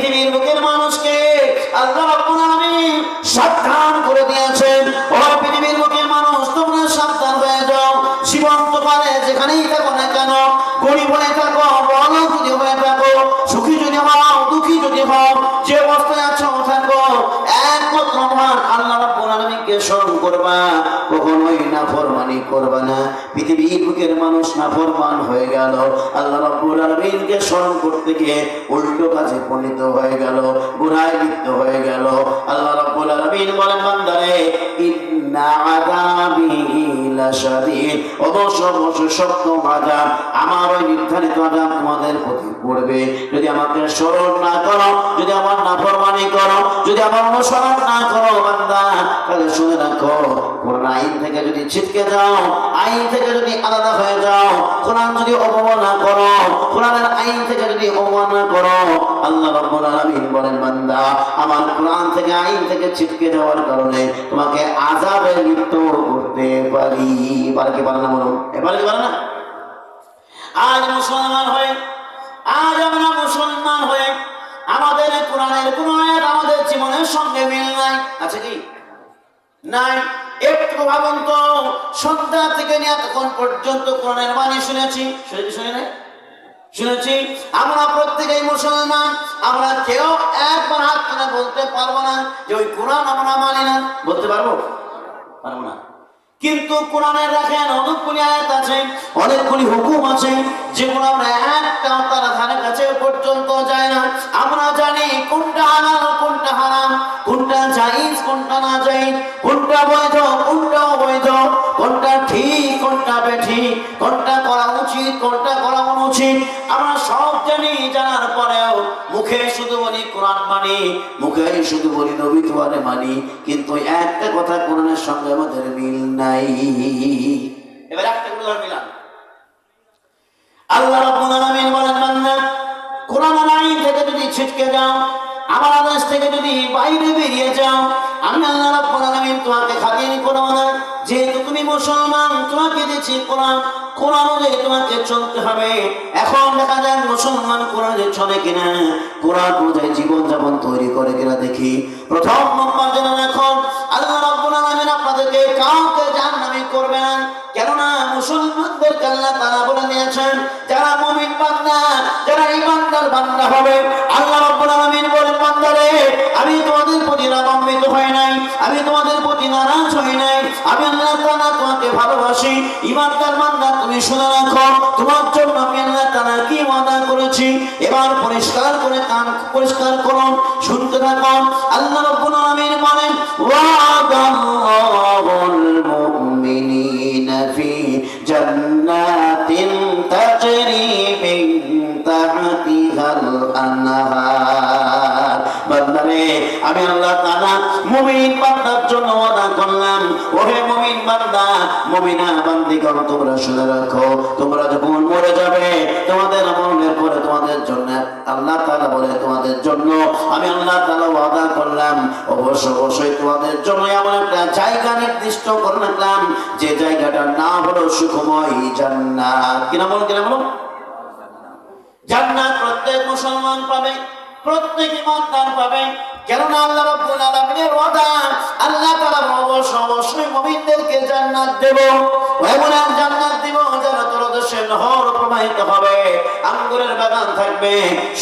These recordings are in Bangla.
পৃথিবীর বুকের মানুষকে আল্লাহ রাব্বুল আলামিন সাবধান করে দিয়েছেন। ও পৃথিবীর বুকের মানুষ, তোমরা সাবধান হয়ে যাও। জীবন্ত কালে যেখানেই থাকো না কেন, গরিব হয়ে থাকো, বড় যদি হয়ে থাকো, সুখী যদি হও, দুঃখী যদি হও, যে অবস্থায় আছো থাকো, একমাত্র মহান আল্লাহ রাব্বুল আলামিনকে স্মরণ করবা, কখনোই নাফরমানি করবা না। পৃথিবীর বুকের মানুষ নাফরমান হয়ে গেল, আল্লাহ রাব্বুল আলামিনকে স্মরণ করতে গিয়ে উল্টো কাজে পরিণত হয়ে গেল, গুনাহে লিপ্ত হয়ে গেল। আল্লাহ রাব্বুল আলামিন বলেন, বান্দারে ইন্না আযাবি লাশাদীদ, অবশ্যই শক্ত আযাব, আমার ওই নির্ধারিত আযাব তোমাদের প্রতি পড়বে যদি আমাকে স্মরণ না করো, যদি আমার নাফরমানি করো, যদি আমার অনুসরণ না করো। বান্দা, তাহলে শুনে রাখো, কোরআন আইন থেকে যদি ছিটকে যাও, আইন থেকে যদি আলাদা হয়ে যাও, কোরআন যদি অবমাননা করো, কোরআনের আইন থেকে যদি অবমাননা করো, আল্লাহ রাব্বুল আলামিন বলেন, বান্দা, আমার কোরআন থেকে আইন থেকে ছিটকে যাওয়ার কারণে তোমাকে আযাবে লিপ্ত করতে পারি। পারে কি পারে না বলুন? এবারে কি পারে না? আজ মুসলমান হয়ে, আজ আমরা মুসলমান হয়ে আমাদের কোরআনের কোন আয়াত আমাদের জীবনের সঙ্গে মিল নাই, আছে কি? নাই। একটু ভাবুন তো, সন্ধ্যা থেকে নিয়ে এতক্ষণ পর্যন্ত কোরআনের বাণী শুনেছি, শুনেছি। আমরা প্রত্যেকেই মুসলমান, আমরা কেউ একবার হাত তুলে বলতে পারবো না যে ওই কোরআন আমরা মানি না। বলতে পারবো? পারবো না। কিন্তু কোরআনের রাখেন অনেকগুলি আয়াত আছে, অনেকগুলি হুকুম আছে, যেগুলো আমরা একটাও তার ধারে কাছে পর্যন্ত যায় না। আমরা জানি কোনটা হালাল, কোনটা হারাম, কোনটা জায়েজ, কোনটা না জায়েজ, কোনটা বৈধ, কোনটা অবৈধ, কোনটা ঠিক, কোনটা বেঠিক, কোনটা করা উচিত, কোনটা করা অনুচিত, আমরা সব জানি। জানার পরেও মুখে শুধু বলি কোরআন মানি, মুখে শুধু বলি নবী কোরআনে মানি, কিন্তু একটা কথা কোরআনের সঙ্গে আমাদের মিল নাই। এবার একটা উদাহরণ দিলাম। আল্লাহ রাব্বুল আলামিন বলেন, বান্দা, কোরআনের আইন থেকে যদি ছিটকে যাও, আমার আদেশ থেকে যদি বাইরে বেরিয়ে যাও, আমি আল্লাহ রাব্বুল আলামিন তোমাকে খাতির করব না। যেহেতু তুমি মুসলমান, তোমাকে দিয়েছি কোরআন, কোরআন অনুযায়ী তোমাকে চলতে হবে। এখন দেখা যায় মুসলমান কোরআনে চলে কিনা, কোরআন অনুযায়ী জীবন যাপন তৈরি করে কিনা দেখি। প্রথম নম্বর জেনে রাখো, আল্লাহ রাব্বুল আলামিন আপনাদেরকে কাউকে জাহান্নামী করবে না। কেননা মুসলমানদেরকে আল্লাহ তাআলা বলে দিয়েছেন, যারা মুমিন বান্দা, যারা ঈমানদার বান্দা হবে, আল্লাহ রাব্বুল আলামিন বলেন, বান্দারে, আমি তোমাদের প্রতি রাগান্বিত হই নাই, আমি তোমাদের প্রতি নারাজ হই নাই, আমি আল্লাহ তাআলা তোমাকে ভালোবাসি। ঈমানদার বান্দা, তুমি শুনে রাখো, তোমার জন্য আমি আল্লাহ তাআলা কি ওয়াদা করেছি। এবার পরিষ্কার করে কান পরিষ্কার করুন, শুনতে থাকুন। আল্লাহ রাব্বুল আলামিন বলেন, ওয়াদাল্লাহুল মুমিনিনা ফি জান্নাতিন তাজরি মিন তাহতিহাল আনহার। বান্দারে, আমি আল্লাহ তাআলা মুমিন বান্দার জন্য ওয়াদা করলাম। ওহে মুমিন বান্দা, মুমিনা বান্দিগণ, তোমরা শুনে রাখো, তোমরা যখন মরে যাবে, তোমাদের মরণের পরে তোমাদের জন্য আল্লাহ তাআলা বলে, তোমাদের জন্য আমি আল্লাহ তাআলা ওয়াদা করলাম, অবশ্যই তোমাদের জন্য এমন একটা জায়গা নির্দিষ্ট করে রাখলাম, যে জায়গাটার নাম হলো সুখময় জান্নাত। কি নাম বলো? কি নাম বলো? জান্নাত প্রত্যেক মুসলমান পাবে, প্রত্যেক ঈমানদার পাবে। কেননা আল্লাহ রাব্বুল আলামিনের ওয়াদা, আল্লাহ তাআলা অবশ্যই মুমিনদেরকে জান্নাত দেব। এমন এক জান্নাত দেব যার তলদেশে নহর প্রবাহিত হবে, আঙ্গুরের বাগান থাকবে,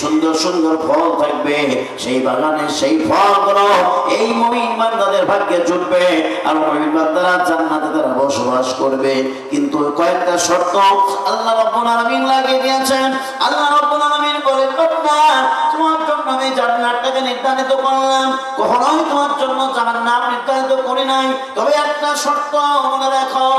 সুন্দর সুন্দর ফল থাকবে। সেই বাগানের সেই ফলগুলো এই মুমিন বান্দাদের ভাগ্যে জুটবে, আর মুমিন বান্দারা জান্নাতে তারা বসবাস করবে। কিন্তু কয়েকটা শর্ত আল্লাহ রাব্বুল আলামিন লাগিয়ে দিয়েছেন। আল্লাহ রাব্বুল আলামিন বলেন, বান্দা, তোমার জন্য আমি জান্নাতটাকে নির্ধারিত করলাম, কখনোই তোমার জন্য জাহান্নাম নির্ধারিত করি নাই। তবে একটা শর্ত মনে রাখো,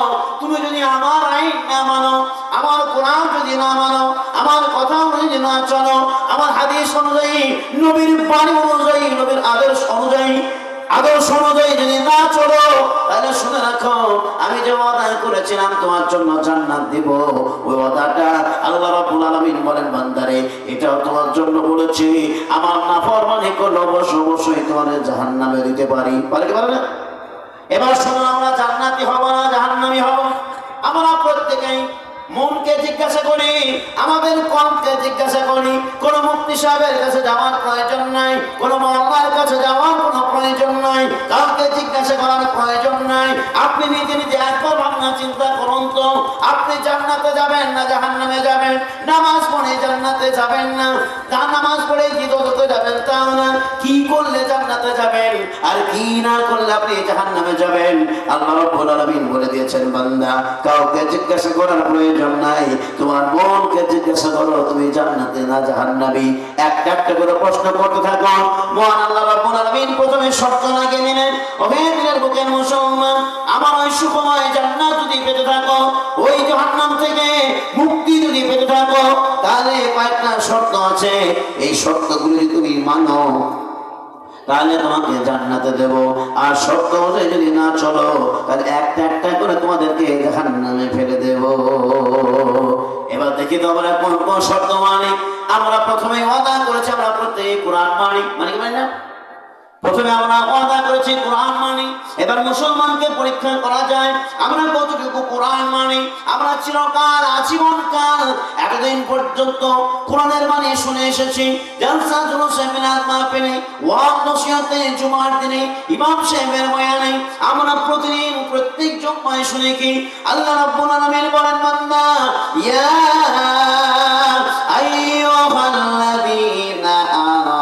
তুমি যদি আমার আইন না মানো, আমার কোরআন যদি না মানো, আমার কথা অনুযায়ী না চলো, আমার হাদিস অনুযায়ী, নবীর বাণী অনুযায়ী, নবীর আদর্শ অনুযায়ী যদি না চলো, তাহলে শুনে রাখো, আমি যে ওয়াদা করেছিলাম তোমার জন্য জান্নাত দিব, ওই ওয়াদাটা আল্লাহ রাব্বুল আলামিন বলেন, বান্দারে, এটাও তোমার জন্য বলেছি। আমার নাফরমানি করলে অবশ্যই তোমাদের জাহান্নামে দিতে পারি। পারে কি পারে না? এবার শুনুন, আমরা জান্নাতি হব না জাহান্নামী হব? আমরা প্রত্যেকেই মনকে জিজ্ঞাসা করি, আমাদের কমকে জিজ্ঞাসা করি। কোন মুফতি সাহেবের কাছে যাওয়ার প্রয়োজন নাই, কোন মওলানার কাছে যাওয়ার কোনো প্রয়োজন নাই, কাউকে জিজ্ঞাসা করার প্রয়োজন নাই। আপনি নিজে নিজে একবার ভাবনা চিন্তা করুন তো, আপনি জান্নাতে যাবেন না জাহান্নামে যাবেন? নামাজ পড়ে জান্নাতে যাবেন না, নামাজ পড়ে কি দোজখে যাবেন তাও না, কি করলে জান্নাতে যাবেন আর কি না করলে আপনি জাহান্নামে যাবেন? আল্লাহ রাব্বুল আলামিন বলে দিয়েছেন, বান্দা কাউকে জিজ্ঞাসা করার প্রয়োজন নাই, তোমার মনকে জিজ্ঞাসা করো তুমি জান্নাতে না জাহান্নামী। একটা একটা করে প্রশ্ন করতে থাকো। মহান আল্লাহ রাব্বুল আলামিন প্রথমে শর্ত লাগিয়ে নিলেন, ওহে দিলের বুকের মুসলমান, আমার ওই সুখময় জান্নাত যদি পেতে থাকো, ওই জাহান্নাম থেকে মুক্তি যদি পেতে থাকো, তাহলে কয়েকটা শর্ত আছে। এই শর্তগুলো যদি তুমি মানো তাহলে তোমাকে জান্নাতে দেব, আর শর্ত অনুযায়ী যদি না চলো তাহলে একটা একটা করে তোমাদেরকে জাহান্নামে ফেলে দেব। এবার দেখি তো আমরা কোন কোন শর্ত মানি। আমরা প্রথমে ওয়াদা করেছি আমরা প্রত্যেক কোরআন মানি, মানে কি না? প্রথমে আমরা ওয়াদা করেছি কোরআন মানি। এবার মুসলমানকে পরীক্ষা করা যায় আমরা কতটুকু কোরআন মানি। আমরা চিরকাল আজীবনকাল এতদিন পর্যন্ত কোরআনের বাণী শুনে এসেছি। জলসা জুলুসে মিলাদ মাহফিলে, ওয়াজ নসিহতে, জুমার দিনে, ইমাম সাহেবের বয়ানে আমরা প্রতিদিন প্রত্যেক জুমায় শুনি কি আল্লাহ রাব্বুল আলামিন বলেন, বান্দা ইয়া আইয়ুহাল্লাযীনা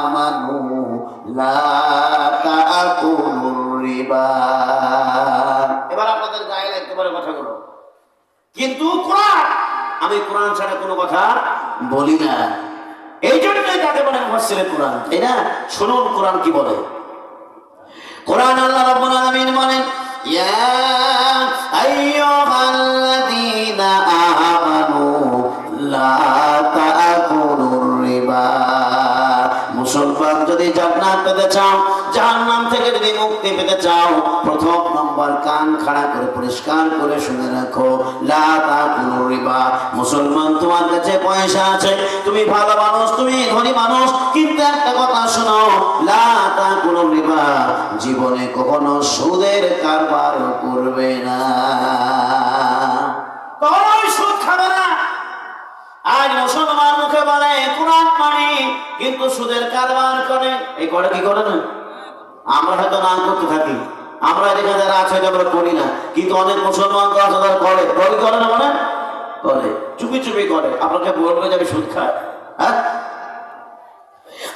আমানু লা তাকুলুর রিবা। এবার আপনাদের গায়ে লাগতে পারে কথাগুলো, কিন্তু কোরআন, আমি কোরআন ছাড়া কোনো কথা বলি না। এই জন্যই তাকে বলে মুফাসসিরে কোরআন, তাই না? শুনুন কোরআন কি বলে। কোরআন আল্লাহ রাব্বুল আলামিন বলেন, ইয়া আইয়ুহাল্লাযীনা আমানু লা তাকুলুর রিবা। মুসলমান যদি জান্নাত পেতে চাও, জাহান্নাম থেকে যদি মুক্তি পেতে চাও, প্রথম নম্বর কান খাড়া করে পরিষ্কার করে শুনে রাখো, লা তাকুলুর রিবা। মুসলমান তোমার কাছে পয়সা আছে, তুমি ভালো মানুষ, তুমি ধনী মানুষ, কিন্তু একটা কথা শোনো, লা তাকুলুর রিবা, জীবনে কখনো সুদের কারবার করবে না, কখনোই সুদ খাবে না। আজ মুসলমান মুখে বলে কোরআন মানে, কিন্তু সুদের কারবার করে। এই করে কি করে না? আমরা হয়তো না করতে থাকি, আমরা এদিকে যারা আছে আমরা করি না, কিন্তু অনেক মুসলমান তো আছে তারা করে। করে করে না মানে করে, চুপি চুপি করে। আপনাকে বলবে যে আমি সুদ খাই? হ্যাঁ,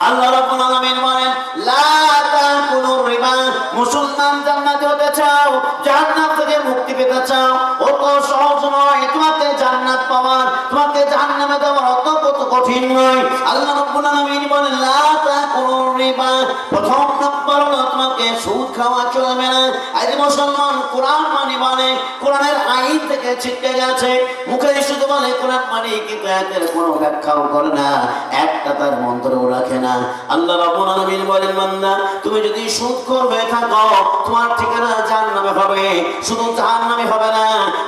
আল্লাহ রাব্বুল আলামিন বলেন, লা তাকুলুর রিবা। মুসলমান জান্নাতে হতে চাও, জাহান্নাম থেকে মুক্তি পেতে চাও, অত সহজ নয়। তোমাকে জান্নাত পাওয়ার, তোমাকে জাহান্নামে দেওয়ার অত কত কঠিন নয়। আল্লাহ রাব্বুল আলামিন বলেন, লা তাকুলুর রিবা। প্রথম নম্বর হলো তোমাকে সুদ খাওয়া চলবে না। আজ মুসলমান কোরআন মানে কোরআনের আইন থেকে ছিটকে গেছে, মুখে শুধু বলে কোরআন মানে, কিন্তু এর কোনো ব্যাখ্যাও করে না, একটা তার মন্ত্রও রাখে না। আল্লাহ রাব্বুল আলামিন বলেন, বান্দা তুমি যদি সুদখোর হয়ে থাকো, তোমার ঠিকানা জাহান্নামে হবে। শুধু জাহান্নামে হবে না,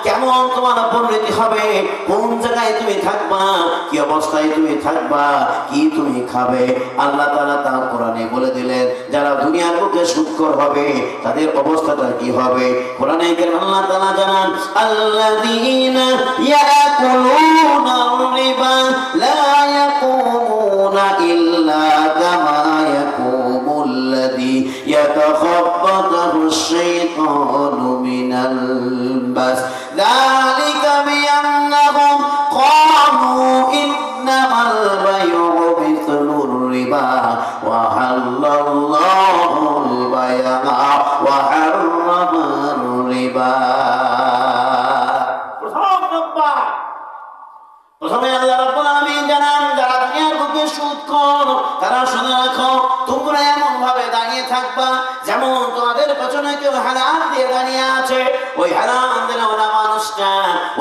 কেমন তোমার পরিণতি হবে, কোন জায়গায় তুমি থাকবা, কি অবস্থায় তুমি থাকবা, কি তুমি খাবে, আল্লাহ তাআলা তা কোরআনে বলে দিলেন। যারা দুনিয়ার বুকে সুদখোর হবে তাদের অবস্থাটা কি হবে, কোরআনে আল্লাহ তাআলা জানান, আল্লাযীনা ইয়াকুলুনা রিবা লা ইয়াকুমুনা ইল্লা কামা ইয়াকুমুল্লাযী ইয়াতাখাব্বাতুহু আশ-শাইতানু মিনাল বাস যালিকা বিআন্নাহুম ক্বালু ইন্নামাল বাই'উ মিছলুর রিবা ওয়া হাল্লাল্লাহুল বাই'a ওয়া হাররামার রিবা। প্রথমে আল্লাহ রাব্বুল আলামিন জানান, যারা দুনিয়ার বুকে সুদখোর তারা শুনে রাখো, তোমরা এমন ভাবে দাঁড়িয়ে থাকবা যেমন তোমাদের পেছনে কেউ হারাম দিয়ে দাঁড়িয়ে আছে। ওই হারাম দিলে ওরা মানুষটা,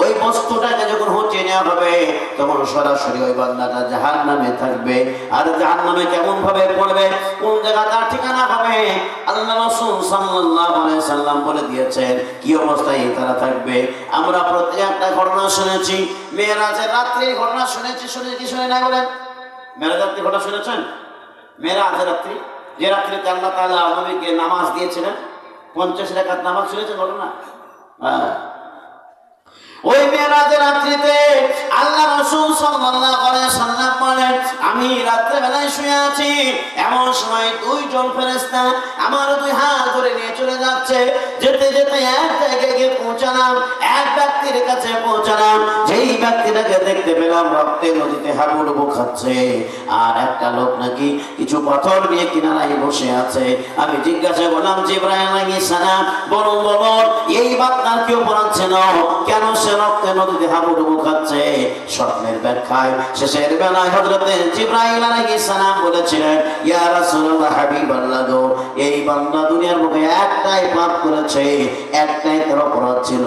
ওই বস্তুটাকে যখন হটিয়ে নেওয়া হবে তখন সরাসরি ওই বান্দাটা জাহান্নামে থাকবে। আর জাহান্নামে কেমন ভাবে পড়বে, কোন জায়গা তার ঠিকানা হবে, আল্লাহ রাসূল সাল্লাল্লাহু আলাইহি সাল্লাম বলে দিয়েছেন কি অবস্থায় তারা থাকবে। আমরা প্রত্যেকটা ঘটনা শুনেছি, মেরাজের রাত্রির ঘটনা শুনেছি, কি শুনে নাই বলেন? মেরাজের রাত্রির ঘটনা শুনেছেন? মেরাজের রাত্রি, যে রাত্রিতে আল্লাহ তাআলা নবীকে নামাজ দিয়েছিলেন, 50 রাকাত নামাজ শুনেছেন ঘটনা? ওই মেরাজের রাত্রিতে আল্লাহ রাসূল সাল্লাল্লাহু আলাইহি ওয়াসাল্লাম বলেন, আমি রাত্রে বেলায় শুয়ে আছি, এমন সময় দুইজন ফেরেশতা আমার দুই হাত ধরে নিয়ে চলে যাচ্ছে। যেতে যেতে এক জায়গায় গিয়ে পৌঁছালাম, এক ব্যক্তির কাছে পৌঁছালাম, যেই ব্যক্তিটাকে দেখতে পেলাম রক্তের নদীতে হাবুডুবু খাচ্ছে, আর একটা লোক নাকি কিছু পাথর নিয়ে কিনারায় বসে আছে। আমি জিজ্ঞাসা করলাম, জিবরাইল আলাইহিস সালাম, বলুন বলুন এই বান্দার কি অপরাধ ছিল, কেন সে রক্তের নদীতে হাবুডুবু খাচ্ছে? স্বপ্নের ব্যাখ্যায় শেষের বেলায় হযরতে জিবরাইল আলাইহিস সালাম বলেছিলেন, ইয়া রাসূলুল্লাহ, হাবিবাল্লাহ গো, এই বান্দা দুনিয়ার বুকে একটাই পাপ করেছে, একটাই তার অপরাধ ছিল,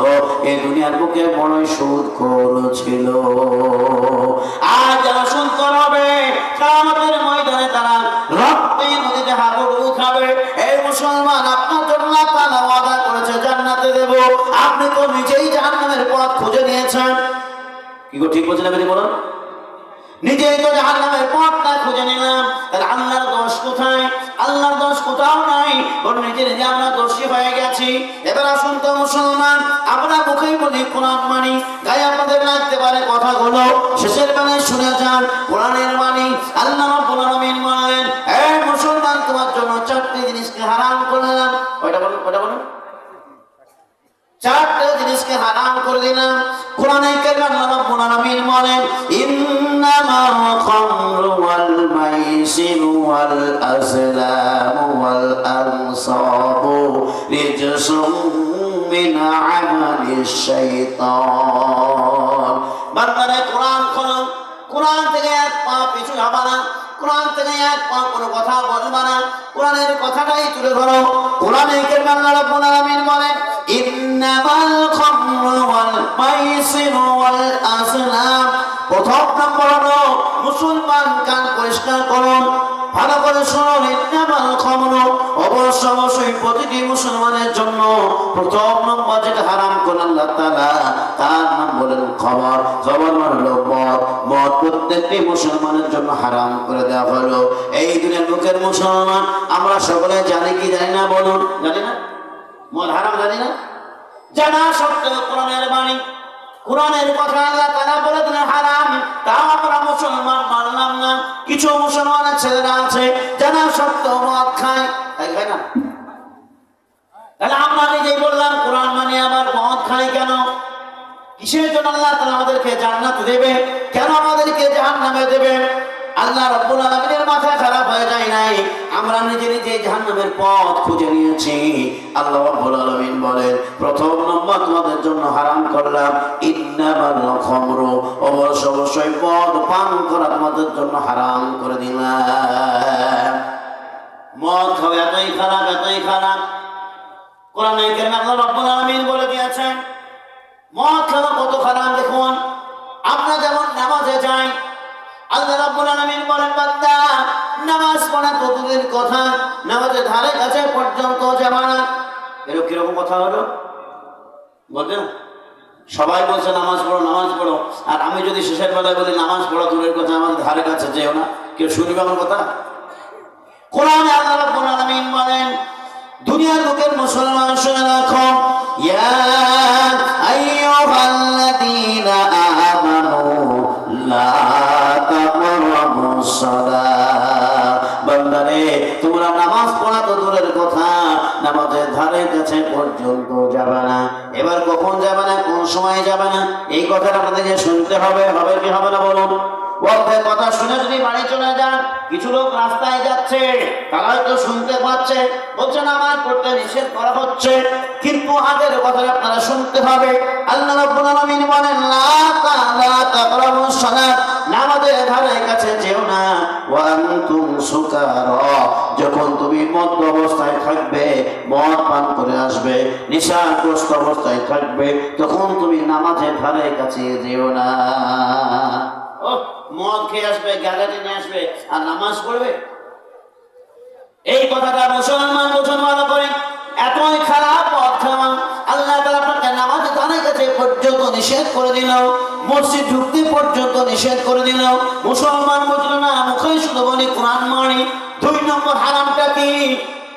এই দুনিয়ার বুকে বড়ই সুদখোর ছিল। আর যারা সুদখোর হবে কিয়ামতের ময়দানে তারা রক্তের নদীতে হাবুডুবু খাবে। এই মুসলমান, আপনার জন্য আল্লাহ তাআলা ওয়াদা করেছে জান্নাতে দেব, আপনি তো নিজেই জাহান্নামের পথ খুঁজে নিয়েছেন। কি গো, ঠিক বলছেন? আপনি বলুন, নিজেই তো জাহান্নামের পথটা খুঁজে নিলাম, তাহলে আল্লাহর দোষ কোথায়? আল্লাহর দোষ কোথাও নাই, ওর নিজে নিজে আমরা দোষী হয়ে গেছি। এবার আসুন তো মুসলমান, আমরা মুখেই বলি কোরআন মানি, গায়ে আপনাদের লাগতে পারে কথাগুলো, শেষের বেলায় শুনে যান কোরআনের মানি। আল্লাহ রাব্বুল আলামিন বলেন, এই মুসলমান, তোমার জন্য চারটি জিনিসকে হারাম করলাম। ওইটা বলুন, ওইটা বলুন। চারটি জিনিসকে হারাম করে দিলাম। কোরআনে কারীমে আল্লাহ রাব্বুল আলামিন বলেন, ইন্নামাল খামরু ওয়াল মাইসিরু ওয়াল আজলামু ওয়াল আনসাবু রিজসুম মিন আমালিশ শাইতান। বান্দারে কোরআন খোলো, কোরআন থেকে এক পা পিছু হবে না, কোরআন থেকে এক পা কোনো কথা বলবে না, কোরআনের কথাটাই তুলে ধরো। কোরআনে কারীমে আল্লাহ রাব্বুল আলামিন বলেন, ইন্নামাল খামরু ওয়াল মাইসিরু ওয়াল আজলাম। প্রথম নম্বর হলো, মুসলমান কান পরিষ্কার করুন, ভালো করে শুনুন। ইন্নামাল খামরু, অবশ্যই প্রতিটি মুসলমানের জন্য প্রথম নম্বর যেটা হারাম করলেন আল্লাহ তাআলা, তার নাম বলেন খবর। খবর মানে হলো মদ। মদ প্রত্যেকটি মুসলমানের জন্য হারাম করে দেওয়া হলো। এই দুনিয়ার লোকের মুসলমান আমরা সকলে জানি কি জানি না? বলুন, জানি না? মদ হারাম জানি না? জানা সত্ত্বেও কোরআনের বাণী, কোরআনের কথা আল্লাহ তাআলা বলে দিলেন হারাম, তাও আমরা মুসলমান মানলাম না। কিছু মুসলমানের ছেলেরা আছে জানা সত্ত্বেও মদ খায়, তাই খায় না? তাহলে আমরা নিজেই বললাম কোরআন মানে আবার মদ খাই কেন? কিসের জন্য আল্লাহ তাআলা আমাদেরকে জান্নাত দেবে, কেন আমাদেরকে জাহান্নামে দেবে? আল্লাহ রাব্বুল আলামিনের মাথা খারাপ হয়ে যায় নাই, আমরা নিজে নিজে জাহান্নামের পথ খুঁজে নিয়েছি। আল্লাহ রাব্বুল আলামিন বলেন, প্রথম নম্বর তোমাদের জন্য হারাম করলাম ইন্নামাল খামরু, অবশ্যই মদ পান করা তোমাদের জন্য হারাম করে দিলাম। মদ খাওয়া এতই খারাপ, এতই খারাপ, কোরআনে কারীমে আল্লাহ রাব্বুল আলামিন বলে দিয়েছেন মদ খাওয়া কত খারাপ। দেখুন, আমরা যেমন নামাজে যাই, আল্লাহ রাব্বুল আলামিন বলেন, বান্দা নামাজ পড়া তো দূরের কথা, নামাজের ধারে কাছে পর্যন্ত যাবে না। এরকম কিরকম কথা হলো বলবেন? সবাই বলছে নামাজ পড়ো, নামাজ পড়ো, আর আমি যদি শেষের বেলায় বলি নামাজ পড়া দূরের কথা, আমাদের ধারে কাছে যেও না, কেউ শুনবে আমার কথা? কোরআনে আল্লাহ রাব্বুল আলামিন বলেন, দুনিয়ার লোকের মুসলমান শুনে রাখো, ইয়া আইয়ুহাল্লাযীনা আমানু লা তাকরাবুস সালাহ। বান্দারে, তোমরা নামাজ পড়া তো দূরের কথা, নামাজের ধারে কাছে পর্যন্ত যাবে না। এবার কখন যাবে না, কোন সময় যাবে না, এই কথাটা আপনাদেরকে শুনতে হবে। হবে কি হবে না বলুন? ওদের কথা শুনে যদি বাড়ি চলে যান, কিছু লোক রাস্তায় যাচ্ছে, তারা হয়তো শুনতে পাচ্ছে, বলছে নামাজ পড়তে নিষেধ করা হচ্ছে, কিন্তু আগের কথা আপনারা শুনতে হবে। আল্লাহ রাব্বুল আলামিন বলেন, লা তাকরাবুস সালাত, নামাজের ধারে কাছে যেও না, ওয়া আনতুম সুকারা, যখন তুমি মদ অবস্থায় থাকবে, মদ পান করে আসবে, নেশাগ্রস্ত অবস্থায় থাকবে, তখন তুমি নামাজের ধারে কাছে যেও না। মদ খেয়ে আসবে, গালাটি নিয়ে আসবে, আর নামাজ পড়বে? এই কথাটা মুসলমান বুঝুন ভালো করে। এতই খারাপ মদ খাওয়া, আল্লাহ তাআলা আপনাকে নামাজের ধারে কাছে পর্যন্ত নিষেধ করে দিল, মসজিদ ঢুকতে পর্যন্ত নিষেধ করে দিল। মুসলমান বুঝলো না, মুখে শুধু বলি কোরআন মানি। দুই নম্বর হারামটা কি?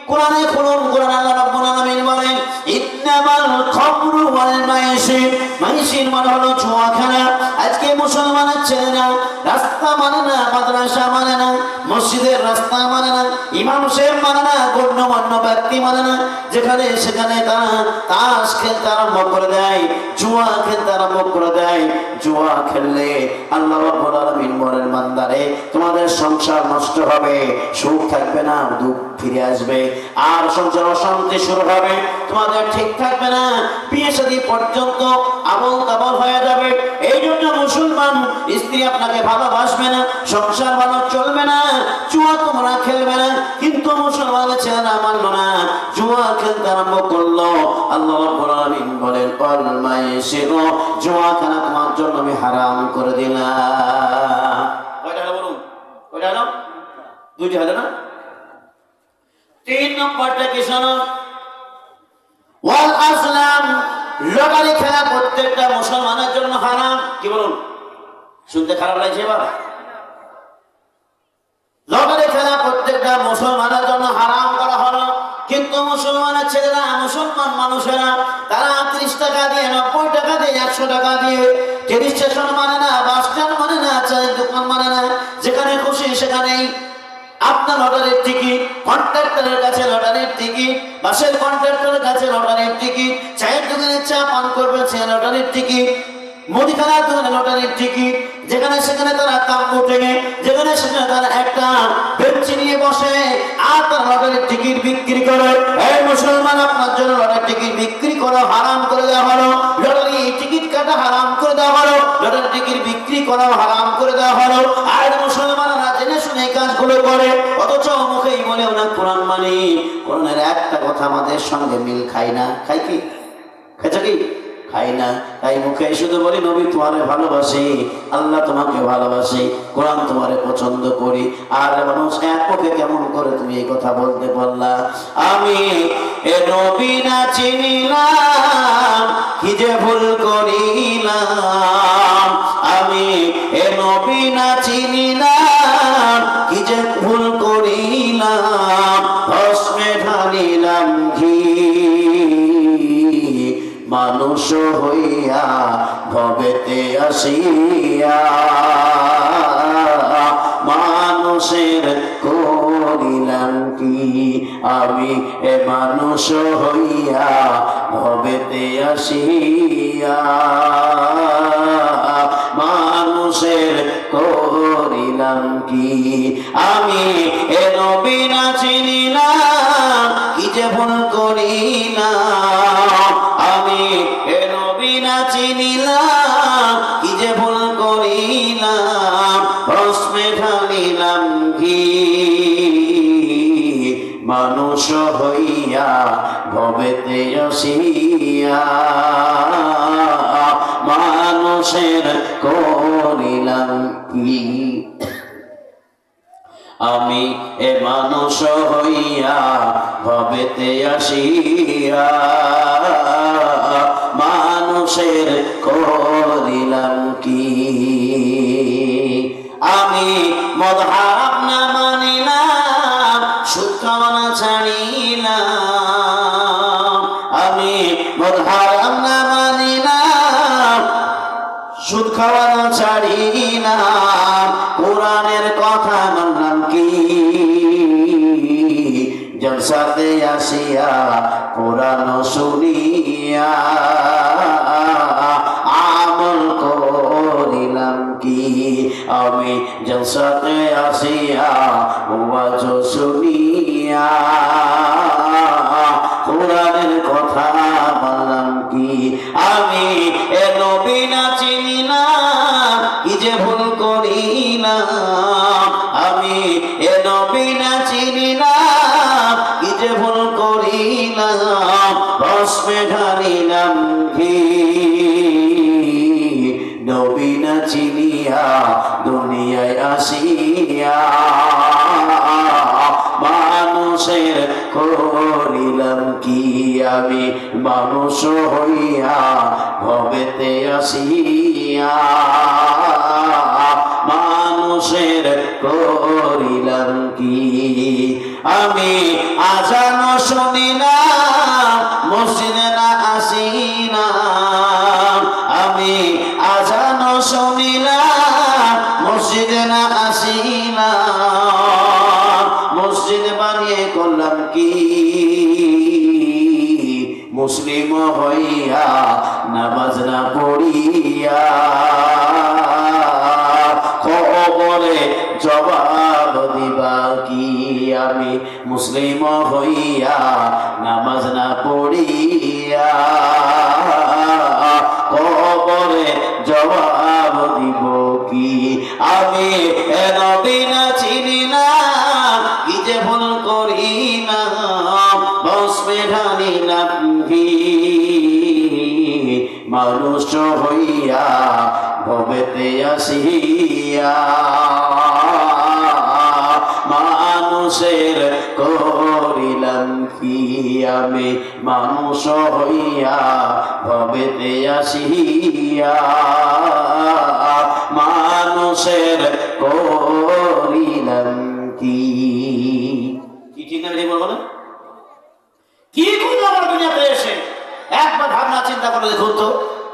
কোরআনে খুলুন, কোরআন আল্লাহ রাব্বুল আলামিন বলেন ইন্নামাল খামরু ওয়াল মাইসির, মাইসির মানে হলো জুয়া খেলা। আজকে মুসলমানের ছেলেরা রাস্তা মানে না, মাদ্রাসা মানে না, মসজিদের রাস্তা মানে না, ইমাম সাহেব মানে না, গণ্যমান্য ব্যক্তি মানে না, যেখানে সেখানে তারা তাস খেলতে আরম্ভ করে দেয়, জুয়া খেলতে আরম্ভ করে দেয়। জুয়া খেললে আল্লাহ রাব্বুল আলামিন বলেন বান্দারে তোমাদের সংসার নষ্ট হবে, সুখ থাকবে না, দুঃখ ফিরে আসবে, আর সংসার অশান্তি শুরু হবে, তোমাদের ঠিক থাকবে না, বিয়ে শাদী পর্যন্ত আবল তাবল হয়ে যাবে। এই জন্য মুসলমান স্ত্রী আপনাকে ভালোবাসবে না, সংসার ভালো চলবে না, জুয়া তোমরা খেলবে না। কিন্তু মুসলমানের ছেলেরা মানলো না, জুয়া খেলতে আরম্ভ করলো। আল্লাহ রাব্বুল আলামিন বলেন ওয়াল মাইসির, জুয়া খেলা তোমার জন্য আমি হারাম করে দিলাম। কয়টা হলো বলুন? কয়টা হলো? দুইটা হলো না? 3 নম্বরটা কি শোনো, ওয়াল আসলাম, লটারি খেলা প্রত্যেকটা মুসলমানের জন্য হারাম। কি বলুন? শুনতে খারাপ লাগছে বাবা? লটারি খেলা প্রত্যেকটা মুসলমানের জন্য হারাম করা হলো। কিন্তু মুসলমানের ছেলেরা, মুসলমান মানুষেরা তারা 30 টাকা দিয়ে, 90 টাকা দিয়ে, 100 টাকা দিয়ে টেলিং স্টেশন মানে না, বাস স্ট্যান্ড মানে না, চায়ের দোকান মানে না, যেখানে খুশি সেখানেই আপনার লটারির টিকিট, কন্ট্রাক্টরের কাছে লটারির টিকিট, বাসের কন্ট্রাক্টরের কাছে লটারির টিকিট, চায়ের দোকানে চা পান করবে সে লটারির টিকিট, মুদিখানার দোকানে লটারির টিকিট, যেখানে সেখানে তারা তাম্বু টেনে, যেখানে সেখানে তারা একটা বেঞ্চি নিয়ে বসে আর তারা লটারির টিকিট বিক্রি করে। এই মুসলমান, আপনার জন্য লটারির টিকিট বিক্রি করা হারাম করে দেওয়া হলো, লটারি টিকিট কাটা হারাম করে দেওয়া হলো, লটারির টিকিট বিক্রি করা হারাম করে দেওয়া হলো। আর মুসলমানরা জেনে শুনে এই কাজগুলো করে, অথচ মুখেই বলেও না কোরআন মানি। কোরআনের একটা কথা আমাদের সঙ্গে মিল খায় না। খাই কি? খাইছে কি? খাই না। তাই মুখে শুধু বলি নবী তোমারে ভালোবাসি, আল্লাহ তোমাকে ভালোবাসি, কোরআন তোমারে পছন্দ করি। আর মানুষ এক মুখে কেমন করে তুমি এই কথা বলতে পারলা? আমি এ নবী না চিনিলাম, কি যে ভুল করিলাম। আমি এ নবী না চিনিলাম, কি যে ভুল করিলাম। ভস্মে ঢালিলাম ঘি, মানুষ হইয়া ভবেতে আসিয়া। মানুষের করিলাম কি, আমি এ মানুষ হইয়া ভবেতে আসিয়া। মানুষের করিলাম কি, আমি এ নবী না চিনিলাম, কি যে ভুল করিলাম। আমি এ নবী না চিনিলাম, কি যে ভুল করিলাম। ভস্মে ঢালিলাম ঘি, মানুষ হইয়া ভবেতে আসিয়া। মানুষের করিলাম কি, আমি এ মানুষ হইয়া ভবেতে আসিয়া। মানুষের করিলাম কি, আমি মদ হারাম না মানিলাম, সুদ খাওয়া না ছাড়িলাম। আমি মদ হারাম না মানিলাম, সুদ খাওয়া না ছাড়িলাম। কোরআনের কথা মানলাম কি, জলসাতে আসিয়া কোরআন শুনিয়া। আমল করিলাম কি, আমি জলসাতে আসিয়া ওয়াজ শুনিয়া। কোরআনের কথা মানলাম কি, আমি এ নবী না চিনিলাম, কি যে ভুল করিলাম। আমি এ নবী না চিনিলাম, কি যে ভুল করিলাম। ভস্মে ঢালিলাম ঘি, নবী না চিনিয়া দুনিয়ায় আসিয়া। মানুষের করিলাম কি, আমি মানুষ হইয়া ভবেতে আসিয়া। মানুষ মানুষের করিলাম কি আমি আজান শুনি না মসজিদে না আসি না আমি আজান শুনি না মসজিদে না আসি না মসজিদ বানিয়ে করলাম কি মুসলিম হইয়া নামাজ না পড়িয়া কবরে জবাব দিবা কি আমি মুসলিম হইয়া নামাজ না পড়িয়া কবরে জবাব দিব কি আমি নবী না চিনি না কি যে ভুল করি না বসবে ঢানি না মানুষ হইয়া ভবেতে আসিয়া মানুষের করিলাম কি আমি মানুষ হইয়া ভবেতে আসিয়া মানুষের করিলাম কি ঠিক না বলবো না কি করলাম আমরা দুনিয়াতে এসে একবার ভাবনা চিন্তা করে দেখুন তো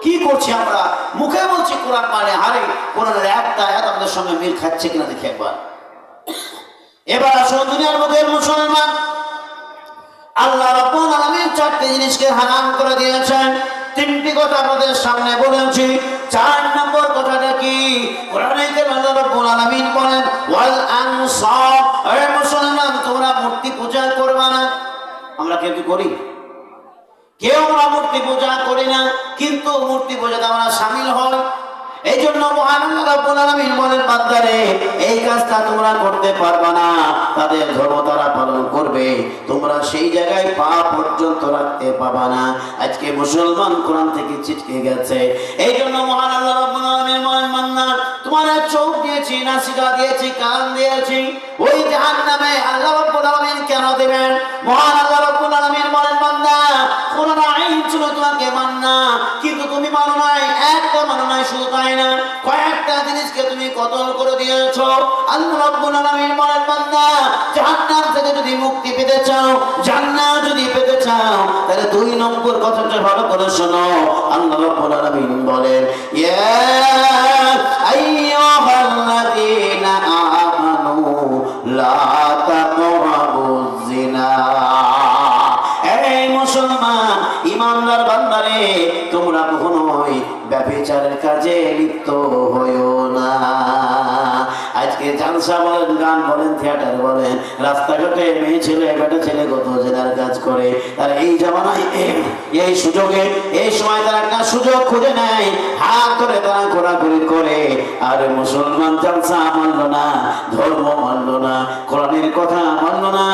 কি করছি আমরা মুখে বলছি কোরআন মানে হারে কোরআনের একটা আয়াত আমাদের সঙ্গে মিল খাচ্ছে কিনা দেখি একবার এবার আসুন দুনিয়ার মধ্যে মুসলমান আল্লাহ রাব্বুল আলামিন চারটি জিনিসকে হারাম করে দিয়েছেন তিনটি কথা আপনাদের সামনে বলেছি 4 নম্বর কথাটা কি কোরআনে আল্লাহ রাব্বুল আলামিন বলেন ওয়াল আনসাব হে মুসলমান তোমরা মূর্তি পূজা করবে না আমরা কেউ কি করি কেউ আমরা মূর্তি পূজা করি না কিন্তু মূর্তি পূজাতে আমরা শামিল হই এই জন্য মহান আল্লাহ রাব্বুল আলামিন বলেন বান্দারে এই কাজটা তোমরা করতে পারবে না তাদের ধর্ম তারা পালন করবে তোমরা সেই জায়গায় পা পর্যন্ত রাখতে পাবা না আজকে মুসলমান কোরআন থেকে ছিটকে গেছে এই জন্য মহান আল্লাহ রাব্বুল আলামিন বলেন বান্দা তোমার চোখ দিয়েছি নাসিকা দিয়েছি কান দিয়েছি ওই জাহান্নামে আল্লাহ রাব্বুল আলামিন কেন দিবেন মহান আল্লাহ রাব্বুল আলামিন বলেন বান্দা কোরআন আইন ছিল তোমাকে মাননা কিন্তু তুমি মানো নাই একটা মানো নাই শুধু তাই না কয়েকটা জিনিসকে তুমি কতল করে দিয়েছো আল্লাহ রাব্বুল আলামিন বলেন বান্দা জাহান্নাম থেকে যদি মুক্তি পেতে চাও জান্নাত যদি পেতে চাও তাহলে 2 নম্বর কথাটা ভালো করে শোনো আল্লাহ রাব্বুল আলামিন বলেন ইয়া আইয়ুহাল্লাযীনা আমানু লা তাকরাবুজ জিনা এই মুসলমান ইমানদার বান্দারে তোমরা কখনোই ব্যভিচারের কাজে লিপ্ত হইও না আজকে জালসা বলেন গান বলেন থিয়েটার বলেন রাস্তাঘাটে মেয়ে ছেলে বেটা ছেলে কত জেনার কাজ করে তারা এই জামানায় এই সুযোগে এই সময় তারা একটা সুযোগ খুঁজে নেয় হাত ধরে তারা ঘোরাঘুরি করে আর মুসলমান জালসা মানলো না ধর্ম মানলো না কোরআনের কথা মানলো না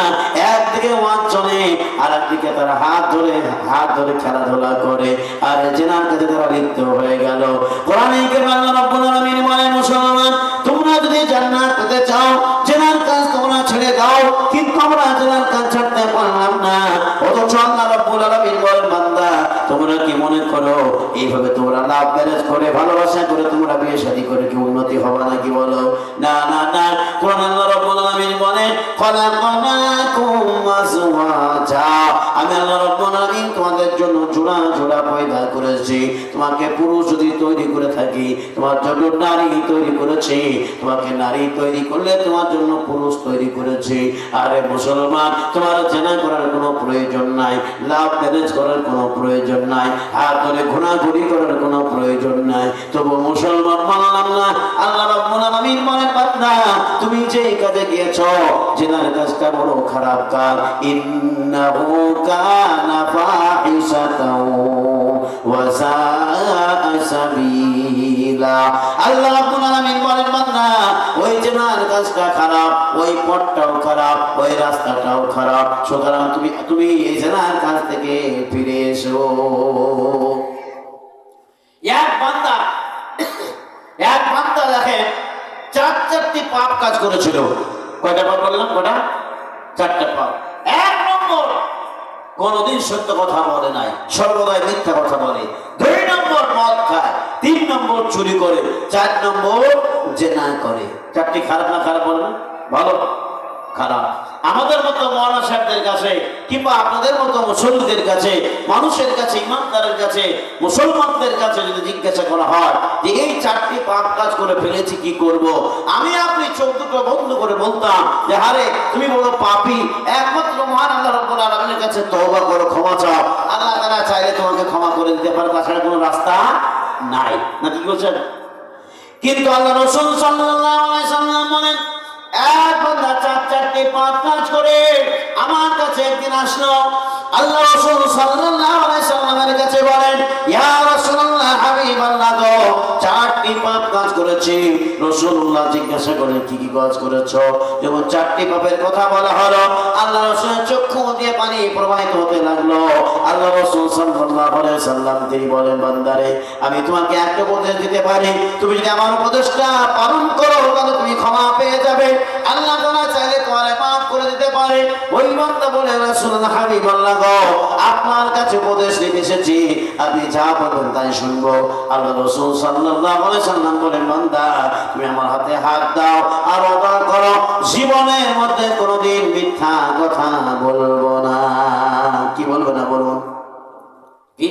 একদিকে ওয়াজ চলে আর একদিকে তারা হাত ধরে খেলাধুলা করে আর জেনার কাছে তারা লিপ্ত হয়ে গেল কোরআনে আল্লাহ রাব্বুল আলামিন বলেন মুসলমান তোমরা যদি জান্নাত পেতে চাও জেনার কাজ তোমরা ছেড়ে দাও কিন্তু আমরা জেনার কাজ ছাড়তে পারলাম না অথচ আল্লাহ রাব্বুল আলামিন বলেন বান্দা তোমরা কি মনে করো এইভাবে তোমরা লাভ ম্যারেজ করে ভালোবাসা করে তোমরা বিয়ে শাদী করে কি উন্নতি হবে নাকি বলো না না না কোরআন আল্লাহ রাব্বুল আলামিন বলেন খলাকনাকুম আজওয়াজা আমি আল্লাহ রাব্বুল আলামিন তোমাদের জন্য জোড়া জোড়া পয়দা করেছি তোমাকে পুরুষ যদি তৈরি করে থাকি তোমার জন্য নারী তৈরি করেছি তোমাকে নারী তৈরি করলে তোমার জন্য পুরুষ তৈরি করেছি আরে মুসলমান তোমার জেনা করার কোনো প্রয়োজন নাই লাভ ম্যারেজ করার কোনো প্রয়োজন নাই হাত ধরে ঘোরাঘুরি করার কোনো প্রয়োজন নাই তবু মুসলমান মানলাম না আল্লাহ রাব্বুল আলামিন বলেন বান্দা তুমি যে কাজে গিয়েছো জেনার কাজটা বড় খারাপ কাজ ইন্নাহু কানা ফাহিশাতাও ওয়া সাআ সাবিলা আল্লাহ রাব্বুল আলামিন বলেন বান্দা ওই জেনার কাজটা খারাপ ওই পথটাও খারাপ ওই রাস্তাটাও খারাপ সুতরাং তুমি এই জেনার কাজ থেকে ফিরে এসো এক বান্দা দেখেন 4টি পাপ কাজ করেছিল কয়টা পাপ বললাম কয়টা 4টা পাপ 1 নম্বর কোনদিন সত্য কথা বলে নাই সর্বদাই মিথ্যা কথা বলে 2 নম্বর মদ খায় 3 নম্বর চুরি করে, 4 নম্বর জেনা করে। চারটি খারাপ না খারাপ বলবেন? ভালো খারাপ। আমাদের মতো মৌলানা সাহেবদের কাছে কিংবা আপনাদের মতো মুসল্লিদের কাছে, মানুষের কাছে, ইমানদারের কাছে, মুসলমানদের কাছে যদি জিজ্ঞাসা করা হয় যে এই 4টি পাপ কাজ করে ফেলেছি কি করব, আমি আপনি চোখ দুটো বন্ধ করে বলতাম যে আরে তুমি বড় পাপী, একমাত্র মহান আল্লাহ রাব্বুল আলামিনের কাছে তওবা করো, ক্ষমা চাও, আল্লাহ তাআলা চাইলে তোমাকে ক্ষমা করে দিতে পারে, তাছাড়া কোনো রাস্তা নাই। না কি বলছেন? কিন্তু আল্লাহ রাসূল সাল্লাল্লাহু আলাইহি সাল্লাম বলেন, এক বান্দা 4টি পাপ কাজ করে আমার কাছে একদিন আসলো, আল্লাহ রাসূল সাল্লাল্লাহু আলাইহি সাল্লামের কাছে বলেন, ইয়া রাসূলুল্লাহ, হাবিবাল্লাহ গো, 4টি পাপ কাজ করেছি। রাসূলুল্লাহ জিজ্ঞাসা করেন, কি কি কাজ করেছো? যখন 4টি পাপের কথা বলা হলো, আল্লাহ রাসূলের চক্ষু দিয়ে পানি প্রবাহিত হতে লাগলো। আল্লাহ রাসূল সাল্লাল্লাহু আলাইহি সাল্লাম তিনি বলেন, বান্দারে, আমি তোমাকে একটা উপদেশ দিতে পারি, তুমি যদি আমার উপদেশটা পালন করো তাহলে তুমি ক্ষমা পেয়ে যাবে, আল্লাহ তাআলা চাইলে তোমারে মাফ করে দিতে পারে। ওই বান্দা বলে, রাসূলুল্লাহ, হাবিবাল্লাহ গো, আপনার কাছে উপদেশ নিতে এসেছি, আপনি যা বলবেন তাই শুনবো। আল্লাহ রাসূল সাল্লাল্লাহু আলাইহি সাল্লাম বলেন, বান্দা, তুমি আমার হাতে হাত দাও আর ওয়াদা করো জীবনের মধ্যে কোনোদিন মিথ্যা কথা বলবো না। কি বলবো না? বলুন কি?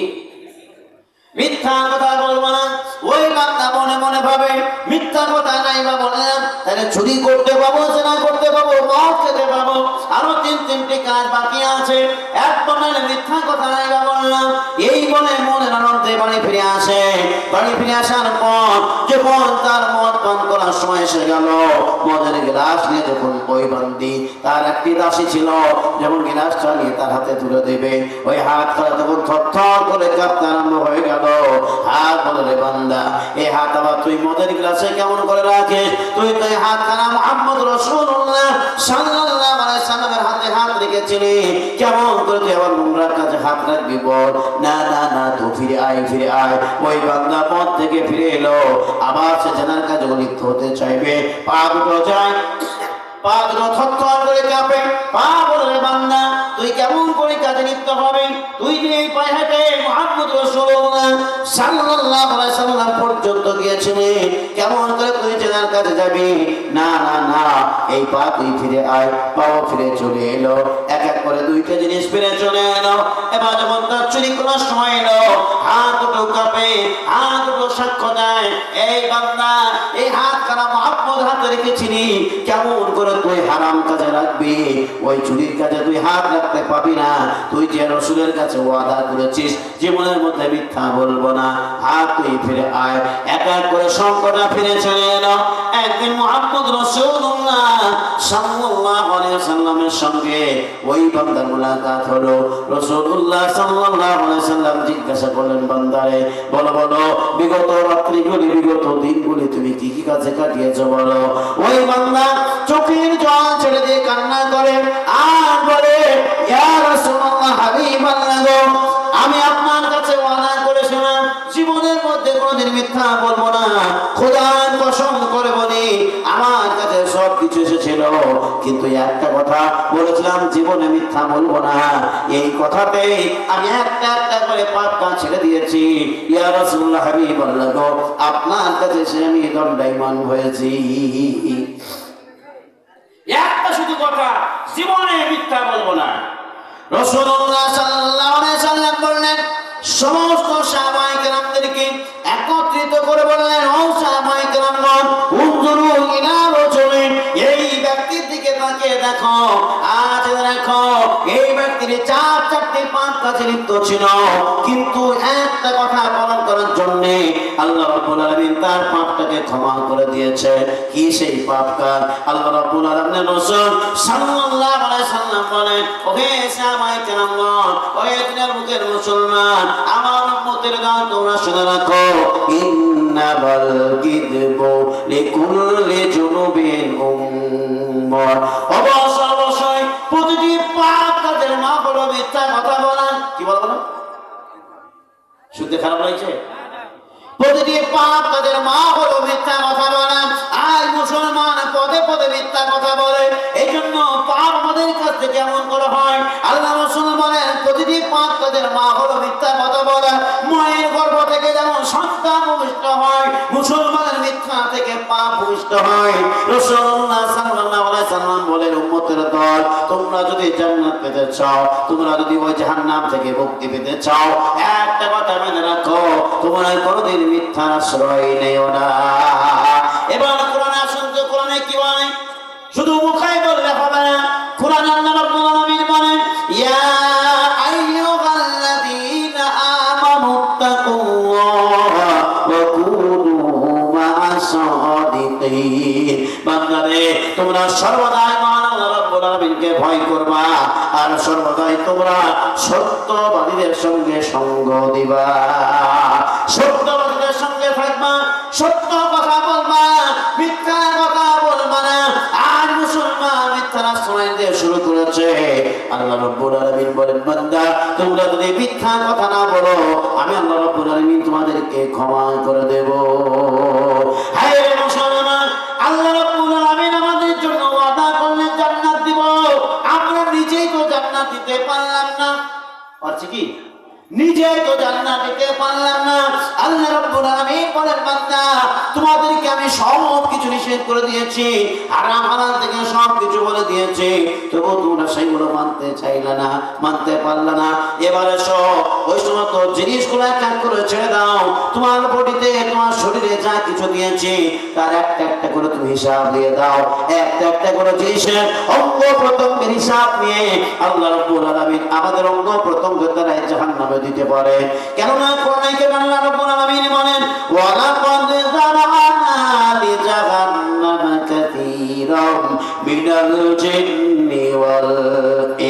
মিথ্যা কথা বলবো না। ওই বান্দা মনে মনে ভাবে মিথ্যা কথা নাই বা বলে না, তাহলে চুরি করতে পাবো, জেনা করতে পাবো, মদ খেতে পাবো, আরো 3টি কাজ বাকি আছে, একদম মিথ্যা কথা নাই বা বললাম। এই বলে মনের আনন্দে বাড়ি ফিরে আসে। বাড়ি ফিরে আসার পর যখন তার মদ পান করার সময় এসে গেল, মদের গ্লাস নিয়ে যখন ওই বান্দি, তার একটি দাসী ছিল, যখন গ্লাসটা নিয়ে তার হাতে তুলে দেবে, ওই হাত করা তখন থরথর করে কাঁপতে আরম্ভ হয়ে গেল। হাত বলে, রে বান্দা, এই হাত আবার তুই মদের গ্লাসে কেমন করে রাখিস? তুই তো এই হাত খানা মুহাম্মদ রাসূলুল্লাহ সাল্লাল্লাহু আলাইহি সাল্লামের হাতে হাত রেখেছিলি, কেমন করে তুই আবার নোংরার কাছে হাত রাখবি? বল। না না না, তুই ফিরে আয়, ফিরে আয়। ওই বান্দা মদ থেকে ফিরে এলো, আবার সে জেনার কাজে লিপ্ত হতে চাইবে, পা দুটো যায়, পা দুটো থরথর করে কাঁপে। পা বলে, বান্দা, তুই কেমন করে কাজে লিপ্ত হবে? তুই যে এই পায়ে হেঁটে মুহাম্মদ রাসূলুল্লাহ সাল্লাল্লাহু আলাইহি সাল্লাম পর্যন্ত গিয়েছিলি, কেমন করে তুই জেনার কাজে যাবি? না না না, এই পা তুই ফিরে আয়। পাও ফিরে চলে এলো, এক এক করে 2টা জিনিস ফিরে চলে এলো। এবার যখন তার চুরি করার সময় এলো, হাত দুটো কাঁপে, হাত দুটো সাক্ষ্য দেয়, এই বান্দা, এই হাত খানা মুহাম্মদ হাতে রেখেছিলি, কেমন করে তুই হারাম কাজে রাখবি? ওই চুরির কাজে তুই হাত রাখতে পাবি না। তুই যে রাসূলের কাছে ওয়াদা করেছিস জীবনের মধ্যে মিথ্যা বলবো না, হাত তুই ফিরে আয়। এক এক করে সংকটটা ফিরে চলে এলো। একদিন মুহাম্মদ রাসূলুল্লাহ সাল্লাল্লাহু আলাইহি সাল্লামের সঙ্গে ওই বান্দার মুলাকাত হলো। রাসূলুল্লাহ সাল্লাল্লাহু আলাইহি সাল্লাম জিজ্ঞাসা করলেন, বান্দারে, বলো বলো, বিগত রাত্রিগুলি, বিগত দিনগুলি তুমি কি কি কাজে কাটিয়েছো বলো। ওই বান্দা চোখের জল ছেড়ে দিয়ে কান্না করে আর বলে, ইয়া রাসূলুল্লাহ, হাবিবাল্লাহ গো, আমি আপনার কাছে ওয়াদা করেছিলাম জীবনের মধ্যে কোনোদিন মিথ্যা বলবো না। খোদার কসম করে বলি, আমার কাছে সব কিছু এসেছিল, কিন্তু একটা কথা বলেছিলাম জীবনে মিথ্যা বলবো না। এই কথাতে আমি একটা একটা করে পাপ কাজ ছেড়ে দিয়েছি। ইয়া রাসূলুল্লাহ, হাবিবাল্লাহ গো, আপনার কাছে এসে আমি দণ্ডায়মান হয়েছি। একটা শুধু কথা, জীবনে মিথ্যা বলবো না। রাসূলুল্লাহ সাল্লাল্লাহু আলাইহি সাল্লাম বললেন, সমস্ত সাহাবায়ে কেরামদেরকে একত্রিত করে বললেন, ও সাহাবায়ে কেরামগণ, উনজুরু ইলা রাজুলিন, এই ব্যক্তির দিকে তাকিয়ে দেখো, আজ দেখো, এই ব্যক্তির 4টি পাপ কাজে লিপ্ত ছিল, কিন্তু একটা কথা পালন করার জন্য আল্লাহ রাব্বুল আলামিন তার পাপটাকে ক্ষমা করে দিয়েছে। কি সেই পাপ কাজ? আল্লাহ রাব্বুল আলামিনের রাসূল সাল্লাল্লাহু আলাইহি সাল্লাম বলেন, ওহে সাহাবায়ে কেরামগণ, ওহে দিনের মুখের মুসলমান, আমার উম্মতের গান তোমরা শুনে রাখো, ইন্নাল কিযবু লিকুল্লি জুনুবিন উম্মাহ, অবশ্যই প্রতিটি পাপ কাজের মা হলো মিথ্যা কথা বলা। কি বলবো না? শুনতে খারাপ লাগছে? প্রতিটি পাপ কাজের মা হলো মিথ্যা কথা বলা। আর মুসলমান পদে পদে মিথ্যা কথা বলে, এই জন্য পাপ আমাদের কাছ থেকে এমন করা হয়। আল্লাহ রাসূল বলেন, প্রতিটি পাপ কাজের মা হলো মিথ্যা কথা বলা। মায়ের গর্ভ থেকে যেমন সন্তান ভূমিষ্ঠ হয়, মুসলমানের মিথ্যা থেকে পাপ ভূমিষ্ঠ হয়। রাসূলুল্লাহ সাল্লাল্লাহু আলাইহি সাল্লাম বলেন, উম্মতের দল, তোমরা যদি জান্নাত পেতে চাও, তোমরা যদি ওই জাহান্নাম থেকে মুক্তি পেতে চাও, একটা কথা মনে রাখো, তোমরা কোনোদিন মিথ্যার আশ্রয় নেও না। এবার কোরআনে আসুন তো, কোরআনে কি বলে? শুধু মুখে বললে হবে না। কোরআনে আল্লাহ রাব্বুল আলামিন বলেন, ইয়া আইয়ুহাল্লাযীনা আমানু তাকুল্লাহা ওয়া কুনু মা'আস সাদিকিন। বান্দারে, তোমরা সর্বদাই মহান আল্লাহ রাব্বুল আলামিনকে ভয় করবা, আর সর্বদাই তোমরা সত্যবাদীদের সঙ্গে সঙ্গ দিবা, সত্যবাদীদের সঙ্গে থাকবা, সত্য কথা বলবা, মিথ্যা কথা বলবা না। আর মুসলমান মিথ্যার আশ্রয় দিয়ে শুরু করেছে। আল্লাহ রাব্বুল আলামিন বলেন, বান্দা, তোমরা যদি মিথ্যা কথা না বলো, আমি আল্লাহ রাব্বুল আলামিন তোমাদেরকে ক্ষমা করে দেব। হায় মুসলমান, আল্লাহ রাব্বুল আলামিন আমাদের জন্য ওয়াদা করলেন জান্নাত দিব। আমরা নিজেই তো জান্নাত দিতে পারলাম না, পারছি কি? নিজেই তো জান্নাত দিতে পারলাম না। আল্লাহ রাব্বুল আলামিন বলেন, বান্দা, তোমাদেরকে আমি সব কিছু নিষেধ করে দিয়েছি, হারাম হালাল থেকে সব কিছু বলে দিয়েছি, তবু তোমরা সেগুলো মানতে চাইলে না, মানতে পারলে না। এবারে এসো, ওই সমস্ত জিনিসগুলো এক করে ছেড়ে দাও। তোমার বডিতে, তোমার শরীরে যা কিছু দিয়েছি, তার একটা একটা করে তুমি হিসাব দিয়ে দাও। একটা একটা করে জিনিসের অঙ্গ প্রত্যঙ্গের হিসাব নিয়ে আল্লাহ রাব্বুল আলামিন আমাদের অঙ্গ প্রত্যঙ্গের দ্বারা জাহান্নামে দিতে পারে। কেননা কোরআনে আল্লাহ রাব্বুল আলামিন বলেন, ওয়া লাকাদ যারানা লিজাহান্নামা কাসীরাম মিনাল জিন্নি ওয়াল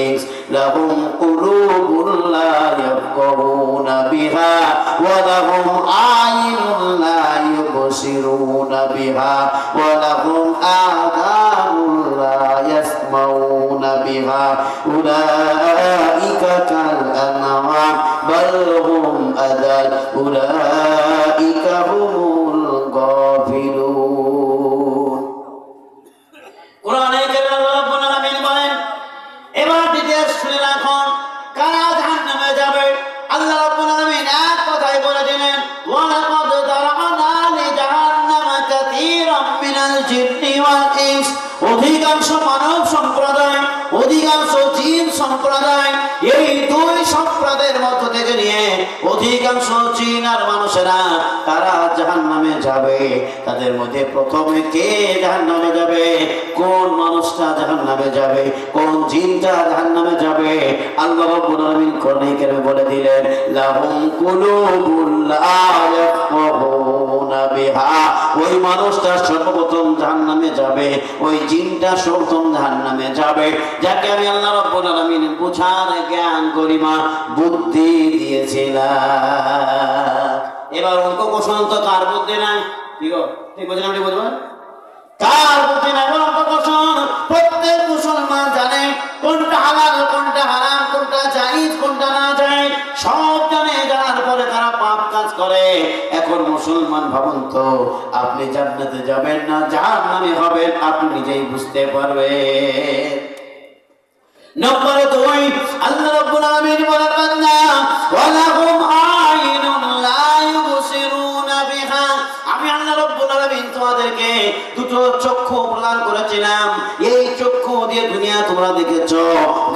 ইনস লাহুম কুলুবুন লা ইয়াফকাহুনা বিহা ওয়া লাহুম আ'ইনুন লা ইউবসিরুনা বিহা ওয়া লাহুম আযানুন লা ইয়াসমাউনা বিহা উলাইকা কাল আনআম বাল হুম আযাল উলাইকা হুমুল গাফিলুন। কোরআনে আল্লাহ রাব্বুল আলামিন বলেন, এবার ডিটেইলস শুনে রাখুন, কারা জাহান্নামে যাবে। আল্লাহ রাব্বুল আলামিন এক কথাই বলে দিলেন, ওয়া লাকাদ যারানা লিজাহান্নামা কাসীরাম মিনাল জিন্নি ওয়াল ইনস। অধিকাংশ মানব সম্প্রদায়, অধিকাংশ জিন সম্প্রদায়, এই দুই সম্প্রদায়ের মধ্য থেকে নিয়ে অধিকাংশ জিন আর মানুষেরা তারা জাহান্নামে যাবে। তাদের মধ্যে প্রথমে কে জাহান্নামে যাবে? কোন মানুষটা জাহান্নামে যাবে? কোন জিনটা জাহান্নামে যাবে? আল্লাহ রাব্বুল আলামিন কোরআনে কারিমে বলে দিলেন, লাহুম কুলুবুন লা ইয়াফকাহুনা বিহা। ওই মানুষটা সর্বপ্রথম জাহান্নামে যাবে, ওই জিনটা সর্বপ্রথম জাহান্নামে যাবে, যাকে আমি আল্লাহ রাব্বুল আলামিন বুঝার জ্ঞান গরিমা বুদ্ধি দিয়েছিলাম। এবার অঙ্ক কোশ্চেন তো কার বুদ্ধি নাই? ঠিক বলছেন, আপনি বুঝবেন কার বুদ্ধি নাই? অঙ্ক কোশ্চেন প্রত্যেক মুসলমান জানে কোনটা হালাল, কোনটা হারাম, কোনটা জায়েজ, কোনটা না জায়েজ, সব জানে। জানার পরে তারা পাপ কাজ করে। এখন মুসলমান ভাবুন তো, আপনি জান্নাতে যাবেন না জাহান্নামে হবেন, আপনি নিজেই বুঝতে পারবেন। নম্বর 2, আল্লাহ রাব্বুল আলামিন বলেন, বান্দা, ওয়া লাহুম আ'ইনুন লা ইউবসিরুনা বিহা। আমি আল্লাহ রাব্বুল আলামিন তোমাদেরকে দুটো চক্ষু প্রদান করেছিলাম। এই চক্ষু দিয়ে দুনিয়া তোমরা দেখেছো,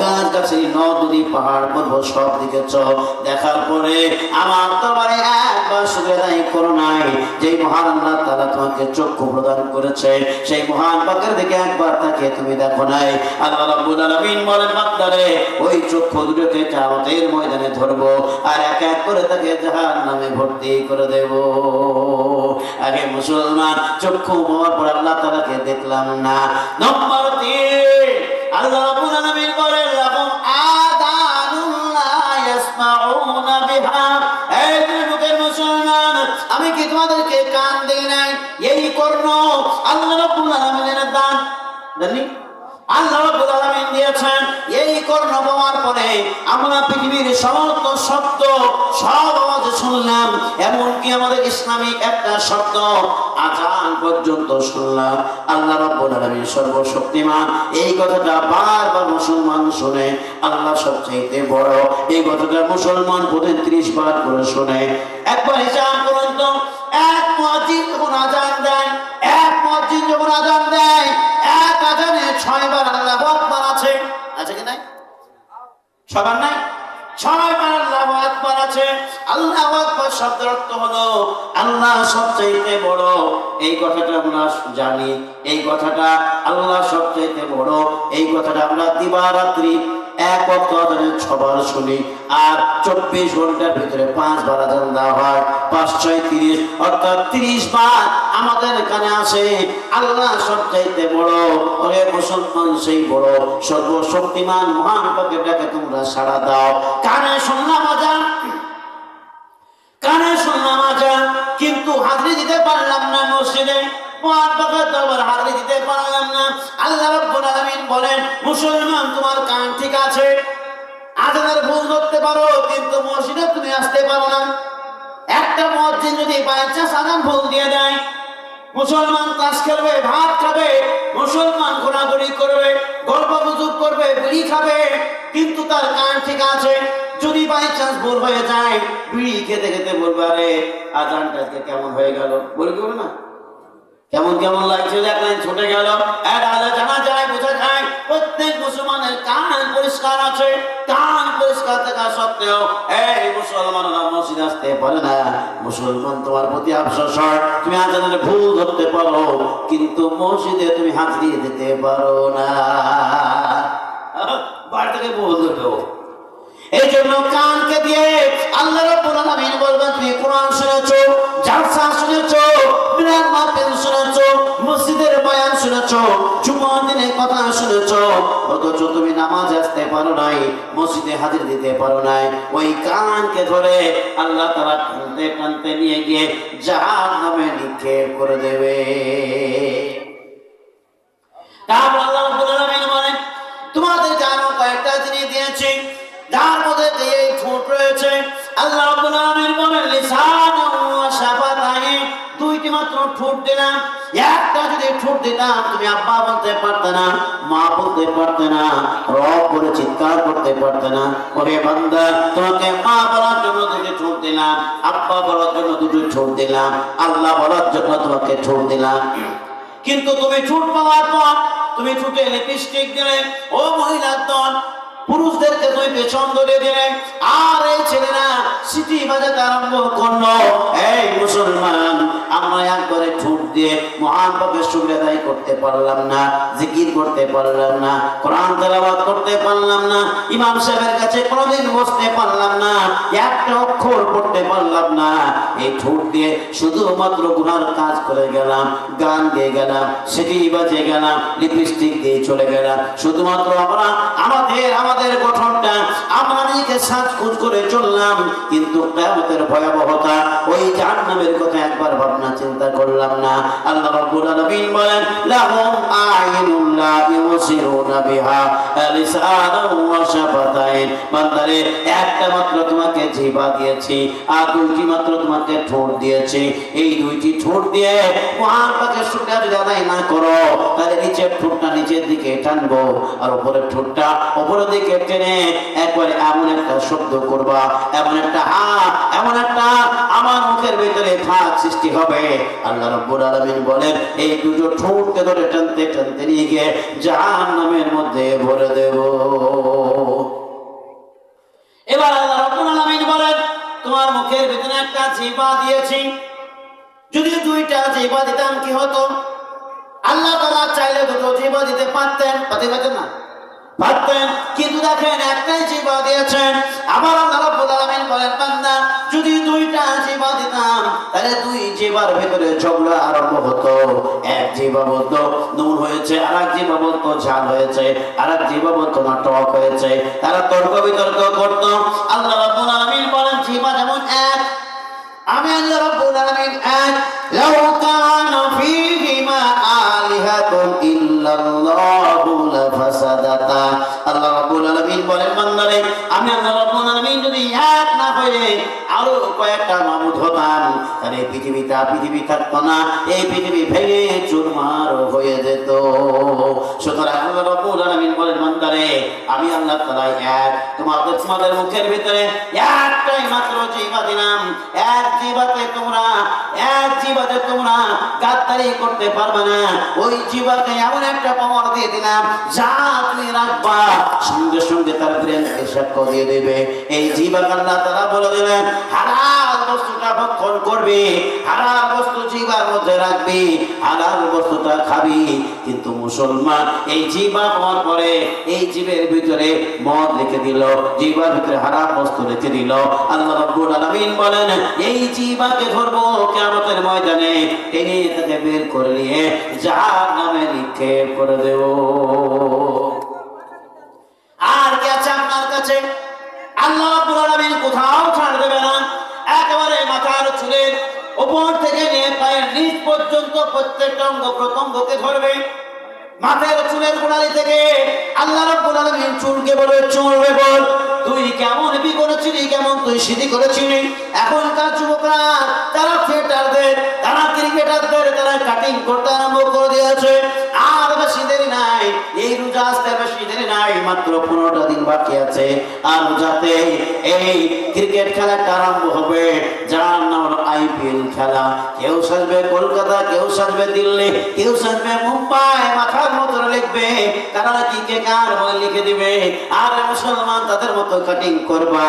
গাছ গাছালি, নদ নদী, পাহাড় পর্বত সব দেখেছো। দেখার পরে আমার দরবারে একবার শুকরিয়া আদায় করো নাই। যেই মহান আল্লাহ তাআলা তোমাকে চক্ষু প্রদান করেছে, সেই মহান পাকের দিকে একবার তাকিয়ে তুমি দেখো নাই। আল্লাহ রাব্বুল আলামিন বলেন, বান্দারে, ওই চক্ষু দুটোকে কিয়ামতের ময়দানে ধরবো, আর এক এক করে তাকে জাহান্নামে ভর্তি করে দেব। আগে মুসলমান, চক্ষু পাওয়ার পর আল্লাহ তাআলাকে দেখলাম না। নম্বর 3, আল্লাহ রাব্বুল আলামিন বলেন, লাহুম আযানুন লা ইয়াসমাউনা বিহা। এই যুগের মুসলমান, আমি কি তোমাদেরকে কান দেই নাই? এই কর্ণ আল্লাহ রাব্বুল আলামিনের দান, জানি আল্লাহ রাব্বুল আলামিন দিয়েছেন। এই কর্ণ কর্ণ পাওয়ার পরে আমরা পৃথিবীর সমস্ত শব্দ সব আওয়াজ শুনলাম, এমনকি আমাদের ইসলামিক একটা শব্দ আজান পর্যন্ত শুনলাম। আল্লাহ রাব্বুল আলামিন সর্বশক্তিমান, এই কথাটা বারবার মুসলমান শুনে। আল্লাহ সবচেয়ে বড়, এই কথাটা মুসলমান প্রতি 30 বার করে শুনে। একবার হিসাব করুন তো, এক মুয়াজ্জিন যখন আজান দেয়, এক মুয়াজ্জিন যখন আজান দেয়, এক আজানে 6 বার আল্লাহু আকবার আছে কি নাই? সবার নাই? 6 বার আল্লাহু আকবার আছে। আল্লাহু আকবার শব্দের অর্থ হলো আল্লাহ সবচেয়ে বড়। এই কথাটা আমরা জানি, এই কথাটা আল্লাহ সবচেয়ে বড়, এই কথাটা আমরা দিবারাত্রি এক ওয়াক্ত আজানে 6 বার শুনি। আর 24 ঘন্টার ভিতরে 5 বার আজান দেওয়া হয়, 5 6 30, অর্থাৎ 30 বার আমাদের কানে আসে আল্লাহ সবচাইতে বড়। ওরে মুসলমান, সেই বড় সর্বশক্তিমান মহান পাকের ডাকে তোমরা সাড়া দাও। কানে শুনলাম আজান, কানে শুনলাম আজান, কিন্তু হাজিরি দিতে পারলাম না মসজিদে, মহান পাকের দরবারে হাজিরি দিতে পারলাম না। আল্লাহ রাব্বুল আলামিন বলেন, মুসলমান তোমার কান ঠিক আছে, আজানের ভুল ধরতে পারো, কিন্তু মসজিদে তুমি আসতে পারো না। একটা মুয়াজ্জিন যদি বাইচান্স আজান ভুল দিয়ে দেয়, মুসলমান তাস খেলবে, ভাত খাবে, মুসলমান ঘোরাঘুরি করবে, গল্প গুজব করবে, বিড়ি খাবে, কিন্তু তার কান ঠিক আছে। যদি বাইচান্স ভুল হয়ে যায়, বিড়ি খেতে খেতে বলবে, আরে আজানটা কেমন হয়ে গেল, বলবে না কেমন কেমন লাগছে, দেখলেন ছুটে গেল। জানা যায়, বোঝা যায় প্রত্যেক মুসলমানের কান পরিষ্কার আছে। কান পরিষ্কার থাকা সত্ত্বেও এই মুসলমানরা মসজিদে আসতে পারে না। মুসলমান, তোমার প্রতি আফসোস হয়, তুমি আজানের ভুল ধরতে পারো, কিন্তু মসজিদে তুমি হাজিরি দিতে পারো না। বাড়ি থেকে ভুল ধরবে। এই জন্য কানকে দিয়ে আল্লাহ রাব্বুল আলামিন বলবেন, তুমি কোরআন শুনেছো, জালসা শুনেছো, বিরাট মাহফিল শুনেছো, মসজিদের বয়ান শুনেছো, জুমার দিনের কথা শুনেছো, অথচ তুমি নামাজে আসতে পারো নাই, মসজিদে হাজির দিতে পারো নাই। ওই কানকে ধরে আল্লাহ তাআলা কানতে কানতে নিয়ে গিয়ে জাহান্নামে নিক্ষেপ করে দেবে। তারপর আল্লাহ রাব্বুল আলামিন বলেন, তোমাদের জানো কয়েকটা জিনিস দিয়েছি, যার মধ্যে এই ঠোঁট রয়েছে। আল্লাহ রাব্বুল আলামিন বলেন, লিসান ওয়া শাফাতাইন, দুইটি মাত্র ঠোঁট দিলাম। একটা যদি ঠোঁট দিতাম, তুমি আব্বা বলতে পারতে না, মা বলতে পারতে না, রব বলে চিৎকার করতে পারতে না। ওরে বান্দা, তোমাকে মা বলার জন্য দুটো ঠোঁট দিলাম, আব্বা বলার জন্য দুটো ঠোঁট দিলাম, আল্লাহ বলার জন্য তোমাকে ঠোঁট দিলাম। কিন্তু তুমি ঠোঁট পাওয়ার পর তুমি ঠোঁটে লিপস্টিক দিলে, ও মহিলার দল, পুরুষদেরকে তুই পেছন ধরে দিলে, আর এই ছেলেরা সিটি বাজাতে আরম্ভ করলো। এই মুসলমান, আমরা একবারে ঠোঁট দিয়ে মহান পাকের শুকর আদায় করতে পারলাম না, জিকির করতে পারলাম না, কোরআন তেলাওয়াত করতে পারলাম না, ইমাম সাহেবের কাছে কোনোদিন বসতে পারলাম না, একটা অক্ষর পড়তে পারলাম না। এই ঠোঁট দিয়ে শুধুমাত্র গুনার কাজ করে গেলাম, গান গেয়ে গেলাম, সিটি বাজে গেলাম, লিপস্টিক দিয়ে চলে গেলাম। শুধুমাত্র আমরা আমাদের গঠনটা আমরা নিজেকে সাজগুজ করে চললাম, কিন্তু কিয়ামতের ভয়াবহতা, ওই জাহান্নামের কথা একবার ভাবনা চিন্তা করলাম না। আল্লাহ রাব্বুল আলামিন বলেন, লাহুম আ'ইনুন লা ইউসিরুনা বিহা লিসানান ওয়া শাফাতাইন। বান্দারে, একটা মাত্র তোমাকে জিহ্বা দিয়েছি, আর দুইটি মাত্র তোমাকে ঠোঁট দিয়েছি। এই দুইটি ঠোঁট দিয়ে মহান পাকের শুকর যদি আদায় না করো, তাহলে নিচের ঠোঁটটা নিচের দিকে টানবো, আর উপরের ঠোঁটটা উপরের দিকে টেনে একবারে এমন একটা শব্দ করবা, এমন একটা এমন একটা আমার মুখের ভিতরে ফাঁক সৃষ্টি হবে। আল্লাহ রাব্বুল আলামিন বলেন, এই দুটো ঠোঁটকে ধরে টানতে টানতে নিয়ে গিয়ে জাহান্নামের মধ্যে ভরে দেব। এবার আল্লাহ রাব্বুল আলামিন বলেন, তোমার মুখের ভিতরে একটা জিহ্বা দিয়েছি, যদি দুইটা জিহ্বা দিতাম কি হতো? আল্লাহ তাআলা চাইলে দুটো জিহ্বা দিতে পারতেন, পারতেন না? পারতেন, কিন্তু দেখেন একটাই জিহ্বা দিয়েছেন। আবার আল্লাহ রাব্বুল আলামিন বলেন, বান্দা, যদি দুইটা জিহ্বা দিতাম, তাহলে দুই জিহ্বার ভিতরে ঝগড়া আরম্ভ হতো। এক জিহ্বা বলতো নুন হয়েছে, আরেক জিহ্বা বলতো ঝাল হয়েছে, আরেক জিহ্বা বলতো না টক হয়েছে, তারা তর্ক বিতর্ক করত। আল্লাহ রাব্বুল আলামিন বলেন, জিহ্বা যেমন এক, আমি আল্লাহ রাব্বুল আলামিন এক। লাউ কানা ফীহিমা আলিহাতুন ইল্লাল্লাহু লাফাসাদাতা। আল্লাহ রাব্বুল রব্বুল আলামিন বলেন বান্দারে আমি আল্লাহ রব্বুল আলামিন যদি এক না হয়ে আরো কয়েকটা মাবুদ হতাম তাহলে পৃথিবী থাকতো না, এই পৃথিবী ভেঙে চুরমার হয়ে যেত। সুতরাং আল্লাহ রব্বুল আলামিন বলেন বান্দারে আমি আল্লাহ তাআলা এক, তোমাদের মুখের ভিতরে একটাই মাত্র জিহ্বা দিলাম, এক জিহ্বাতে তোমরা গাদ্দারি করতে পারবে না। ওই জিহ্বাকে এমন একটা পাওয়ার দিয়ে দিলাম যা তুমি রাখবা সঙ্গে সঙ্গে তার ব্রেনকে সাক্ষ্য দিয়ে দেবে। এই জিহ্বাকে আল্লাহ তাআলা বলে দিলেন হালাল বস্তুটা ভক্ষণ করবি, হালাল বস্তু জিহ্বার মধ্যে রাখবি, হালাল বস্তুটা খাবি। কিন্তু মুসলমান এই জিহ্বা পাওয়ার পরে এই জিভের ভিতরে মদ রেখে দিল, জিহ্বার ভিতরে হারাম বস্তু রেখে দিল। আল্লাহ রাব্বুল আলামিন বলেন এই জিহ্বাকে ধরবো কিয়ামতের ময়দানে, টেনে তাকে বের করে নিয়ে জাহান্নামে নিক্ষেপ করে দেব। আর কি আছে আপনার কাছে? আল্লাহ রাব্বুল আলামিন কোথাও ছাড় দেবে না। একেবারে মাথার চুলের উপর থেকে নিয়ে পায়ের নিচ পর্যন্ত প্রত্যেকটা অঙ্গ প্রত্যঙ্গকে ধরবে। মাথার চুলের গোড়ালি থেকে আল্লাহ রাব্বুল আলামিন চুলকে বলে চুল রে বল তুই কেমন বি করেছিলি, কেমন তুই সিদ্ধি করেছিলি। এখনকার যুবকরা তারা থিয়েটারদের, তারা ক্রিকেটারদের তারা কাটিং করতে আরম্ভ করে দিয়েছে। আর বেশি দেরি নাই, এই রোজা আসতে বেশি দেরি নাই, মাত্র 15টা দিন বাকি আছে। আর রোজাতে এই ক্রিকেট খেলাটা আরম্ভ হবে, যার নাম হলো IPL খেলা। কেউ সাজবে কলকাতা, কেউ সাজবে দিল্লি, কেউ সাজবে মুম্বাই, মাথার মতো লিখবে তারা কি কে কার বলে লিখে দিবে। আর মুসলমান তাদের মতো কাটিং করবা।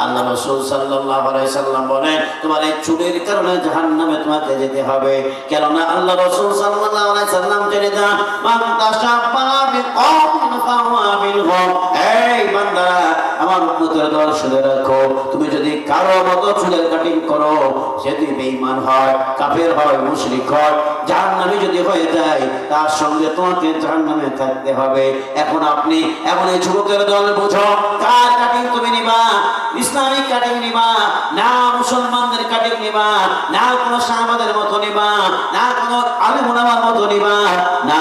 আল্লাহ রাসূল সাল্লাল্লাহু আলাইহি সাল্লাম বলেন তোমার এই চুলের কারণে জাহান্নামে তোমাকে যেতে হবে। কেননা আল্লাহ রাসূল সাল্লাল্লাহু আলাইহি সাল্লাম জেনে যান মান তাশাব্বাহা বিকওমিন ফাহুয়া মিনহুম। এই বান্দারা আমার উম্মতের দল শুনে রাখো, তুমি যদি কারো মতো চুলের কাটিং করো, যদি বেঈমান হয়, কাফের হয়, মুশরিক হয়, জাহান্নামী যদি হয়ে যায়, তার সঙ্গে তোমাকে জাহান্নামে থাকতে হবে। এখন এই যুবকের দল বুঝো, কার কাটিং তুমি নিবা? ইসলামিক কাটিং নিবা না মুসলমানদের কাটিং নিবা, না কোনো সাহাবাদের মতো নিবা, না কোনো আলেম ওলামার মতো নিবা, না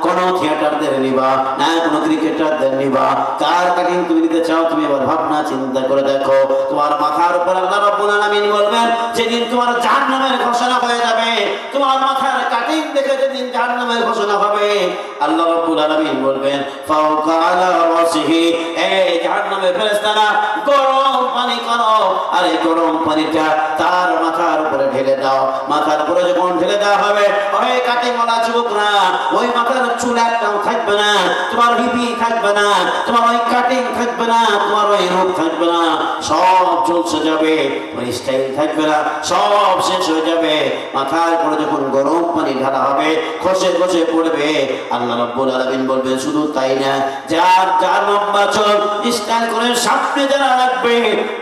কোনো থিয়েটারদের নিবা, না কোনো ক্রিকেটারদের নিবা? কার কাটিং তুমি নিতে চাও? তুমি এবার ভাবনা চিন্তা করে দেখো। তোমার মাথার উপর আল্লাহ রাব্বুল আলামিন বলবেন যেদিন তোমার জাহান্নামের ঘোষণা হয়ে যাবে, তোমার মাথার কাটিং দেখে যেদিন জাহান্নামের ঘোষণা হবে, আল্লাহ রাব্বুল আলামিন বলবেন ফাওকা আলা রাসিহি, এই জাহান্নামের ফেরেশতারা গরম পানি করো, আর এই গরম পানিটা তার মাথার উপরে ঢেলে দাও। মাথার উপরে যখন ঢেলে দেওয়া হবে, ওই কাটিং ওয়ালা যুবকরা, ওই মাথার চুল একটাও থাকবে না, তোমার হিপি থাকবে না, তোমার ওই কাটিং থাকবে না, তোমার ওই রূপ থাকবে না, সব চলছে যাবে, ওই স্টাইল থাকবে না, সব শেষ হয়ে যাবে। মাথার উপরে যখন গরম পানি ঢালা হবে, খসে খসে পড়বে। আল্লাহ রাব্বুল আলামিন বলবেন শুধু তাই না, যার লম্বা চুল স্টাইল করে সামনে যারা রাখবে,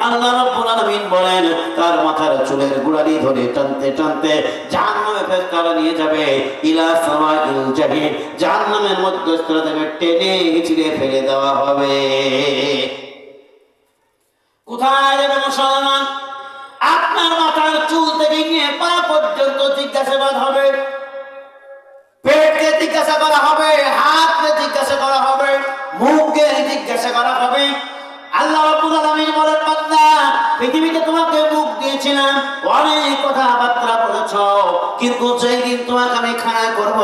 আল্লাহ রাব্বুল আলামিন বলেন তার মাথার চুলের গোড়ালি ধরে টানতে টানতে জাহান্নামে ফেরেশতারা নিয়ে যাবে ইলা সাওয়াইল জাহিম, জাহান্নামের মধ্যস্থলে থেকে টেনে হিচড়ে ফেলে দেওয়া হবে। কোথায় যাবে মুসলমান? আপনার মাথার চুল থেকে নিয়ে পা পর্যন্ত জিজ্ঞাসাবাদ হবে, পেটকে জিজ্ঞাসা করা হবে, হাতকে জিজ্ঞাসা করা হবে, মুখকে জিজ্ঞাসা করা হবে। আল্লাহ রাব্বুল আলামিন বলেন বান্দা পৃথিবীতে তোমাকে মুখ দিয়েছিলাম, অনেক কথাবার্তা বলেছো, কিন্তু যেই দিন তোমাকে আমি খাড়া করব,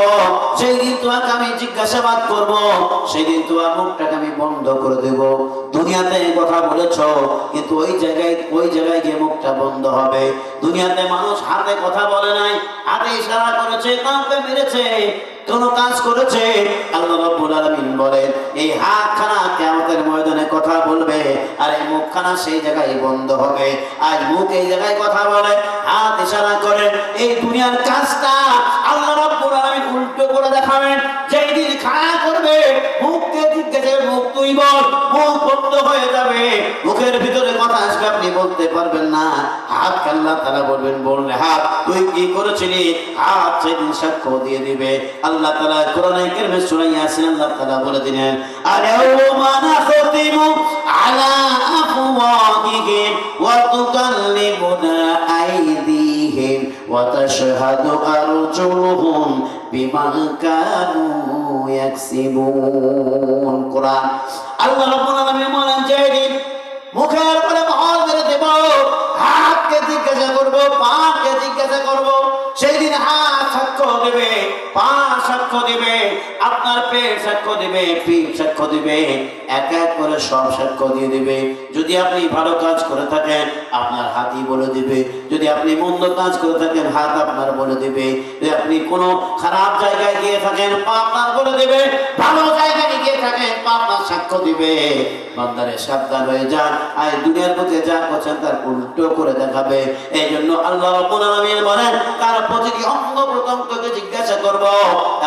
যেই দিন তোমাকে আমি জিজ্ঞাসাবাদ করব, সেই দিন তোমার মুখটাকে আমি বন্ধ করে দেব। দুনিয়াতে কথা বলেছো, কিন্তু ওই জায়গায় গিয়ে মুখটা বন্ধ হবে। দুনিয়াতে মানুষ হাতে কথা বলে নাই, হাতে ইশারা করেছে, কাউকে মেরেছে, কোন কাজ করেছে। আল্লাহ রাব্বুল আলামিন বলেন এই হাতখানা কিয়ামতের ময়দানে কথা বলবে, আর এই মুখখানা সেই জায়গায় বন্ধ হবে। আজ মুখ এই জায়গায় কথা বলে, হাত ইশারা করে, এই দুনিয়ার কাজটা আল্লাহ রাব্বুল আলামিন উল্টো করে দেখাবেন। যেই দিন খাড়া করবে, মুখকে জিজ্ঞাসা, মুখ তুই বল, মুখ বন্ধ হয়ে যাবে, মুখের ভিতরে কথা আসবে, আপনি বলতে পারবেন না। হাত আল্লাহ তাআলা বলবেন বললে হাত তুই কি করেছিলি, হাত সেদিন সাক্ষ্য দিয়ে দিবে। আল্লাহ তাআলা কোরআনে কারিমে সূরা ইয়াসিন আল্লাহ তাআলা বলে দিলেন আল-ইয়াওমা নাখতিমু আলা আফওয়াহিহিম ওয়া তুকাল্লিমুনা আইদিহিম ওয়া তাশহাদু আরজুলুহুম বিমা কানু ইয়াকসিবুন। কোরআন আল্লাহ রাব্বুল আলামিন বলেন, যেদিন মুখের উপরে মোহর মেরে দেব, হাতকে জিজ্ঞাসা করব, পাকে জিজ্ঞাসা করব, সেই দিন হাত সাক্ষ্য দেবে, পা সাক্ষ্য দেবে, আপনার পেট সাক্ষ্য দেবে, পিঠ সাক্ষ্য দেবে, এক এক করে সব সাক্ষ্য দিয়ে দেবে। যদি আপনি ভালো কাজ করে থাকেন আপনার হাতই বলে দিবে, যদি আপনি মন্দ কাজ করে থাকেন হাত আপনার বলে দিবে, যদি আপনি কোনো খারাপ জায়গায় গিয়ে থাকেন পা আপনার বলে দেবে, ভালো জায়গায় গিয়ে থাকেন পা আপনার সাক্ষ্য দিবে। বান্দারে সাবধান হয়ে যান, আর দুনিয়ার বুকে যা করছেন তার উল্টো করে দেখাবে। এই জন্য আল্লাহ রাব্বুল আলামিন বলেন, তার প্রতিটি অঙ্গ প্রত্যঙ্গকে জিজ্ঞাসা করব,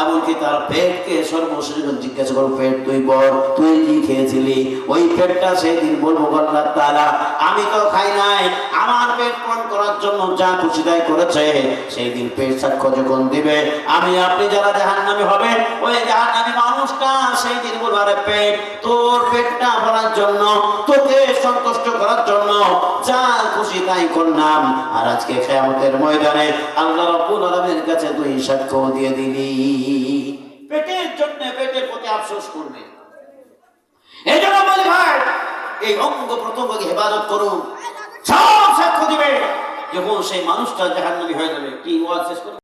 এমনকি তার পেটকে সর্বশেষ জিজ্ঞাসা করব, পেট তুই বল, তুই কি খেয়েছিলি? ওই পেটটা সেদিন বলবো, আল্লাহ তাআলা আমি তো খাই নাই, আমার পেট পূরণ করার জন্য যা খুশি তাই করেছে। সেই দিন পেট সাক্ষ্য যখন দিবে, আমি আপনি যারা জাহান্নামী হবে, ওই জাহান্নামী মানুষটা সেই দিন বলবে, আরে পেট, তোর পেটটা ভরার জন্য, তোকে সন্তুষ্ট করার জন্য যা খুশি তাই করলাম, আর আজকে কিয়ামতের ময়দানে আল্লাহ রাব্বুল আলামিনের কাছে তুই সাক্ষ্য দিয়ে দিলি। পেটের জন্য পেটের প্রতি আফসোস করবে। এই জন্য বলি ভাই, এই অঙ্গ প্রত্যঙ্গকে হেফাজত করুন, সব সাক্ষ্য দিবে। যখন সেই মানুষটা জাহান্নামী হয়ে যাবে, কি ওয়াজ শেষ করবে?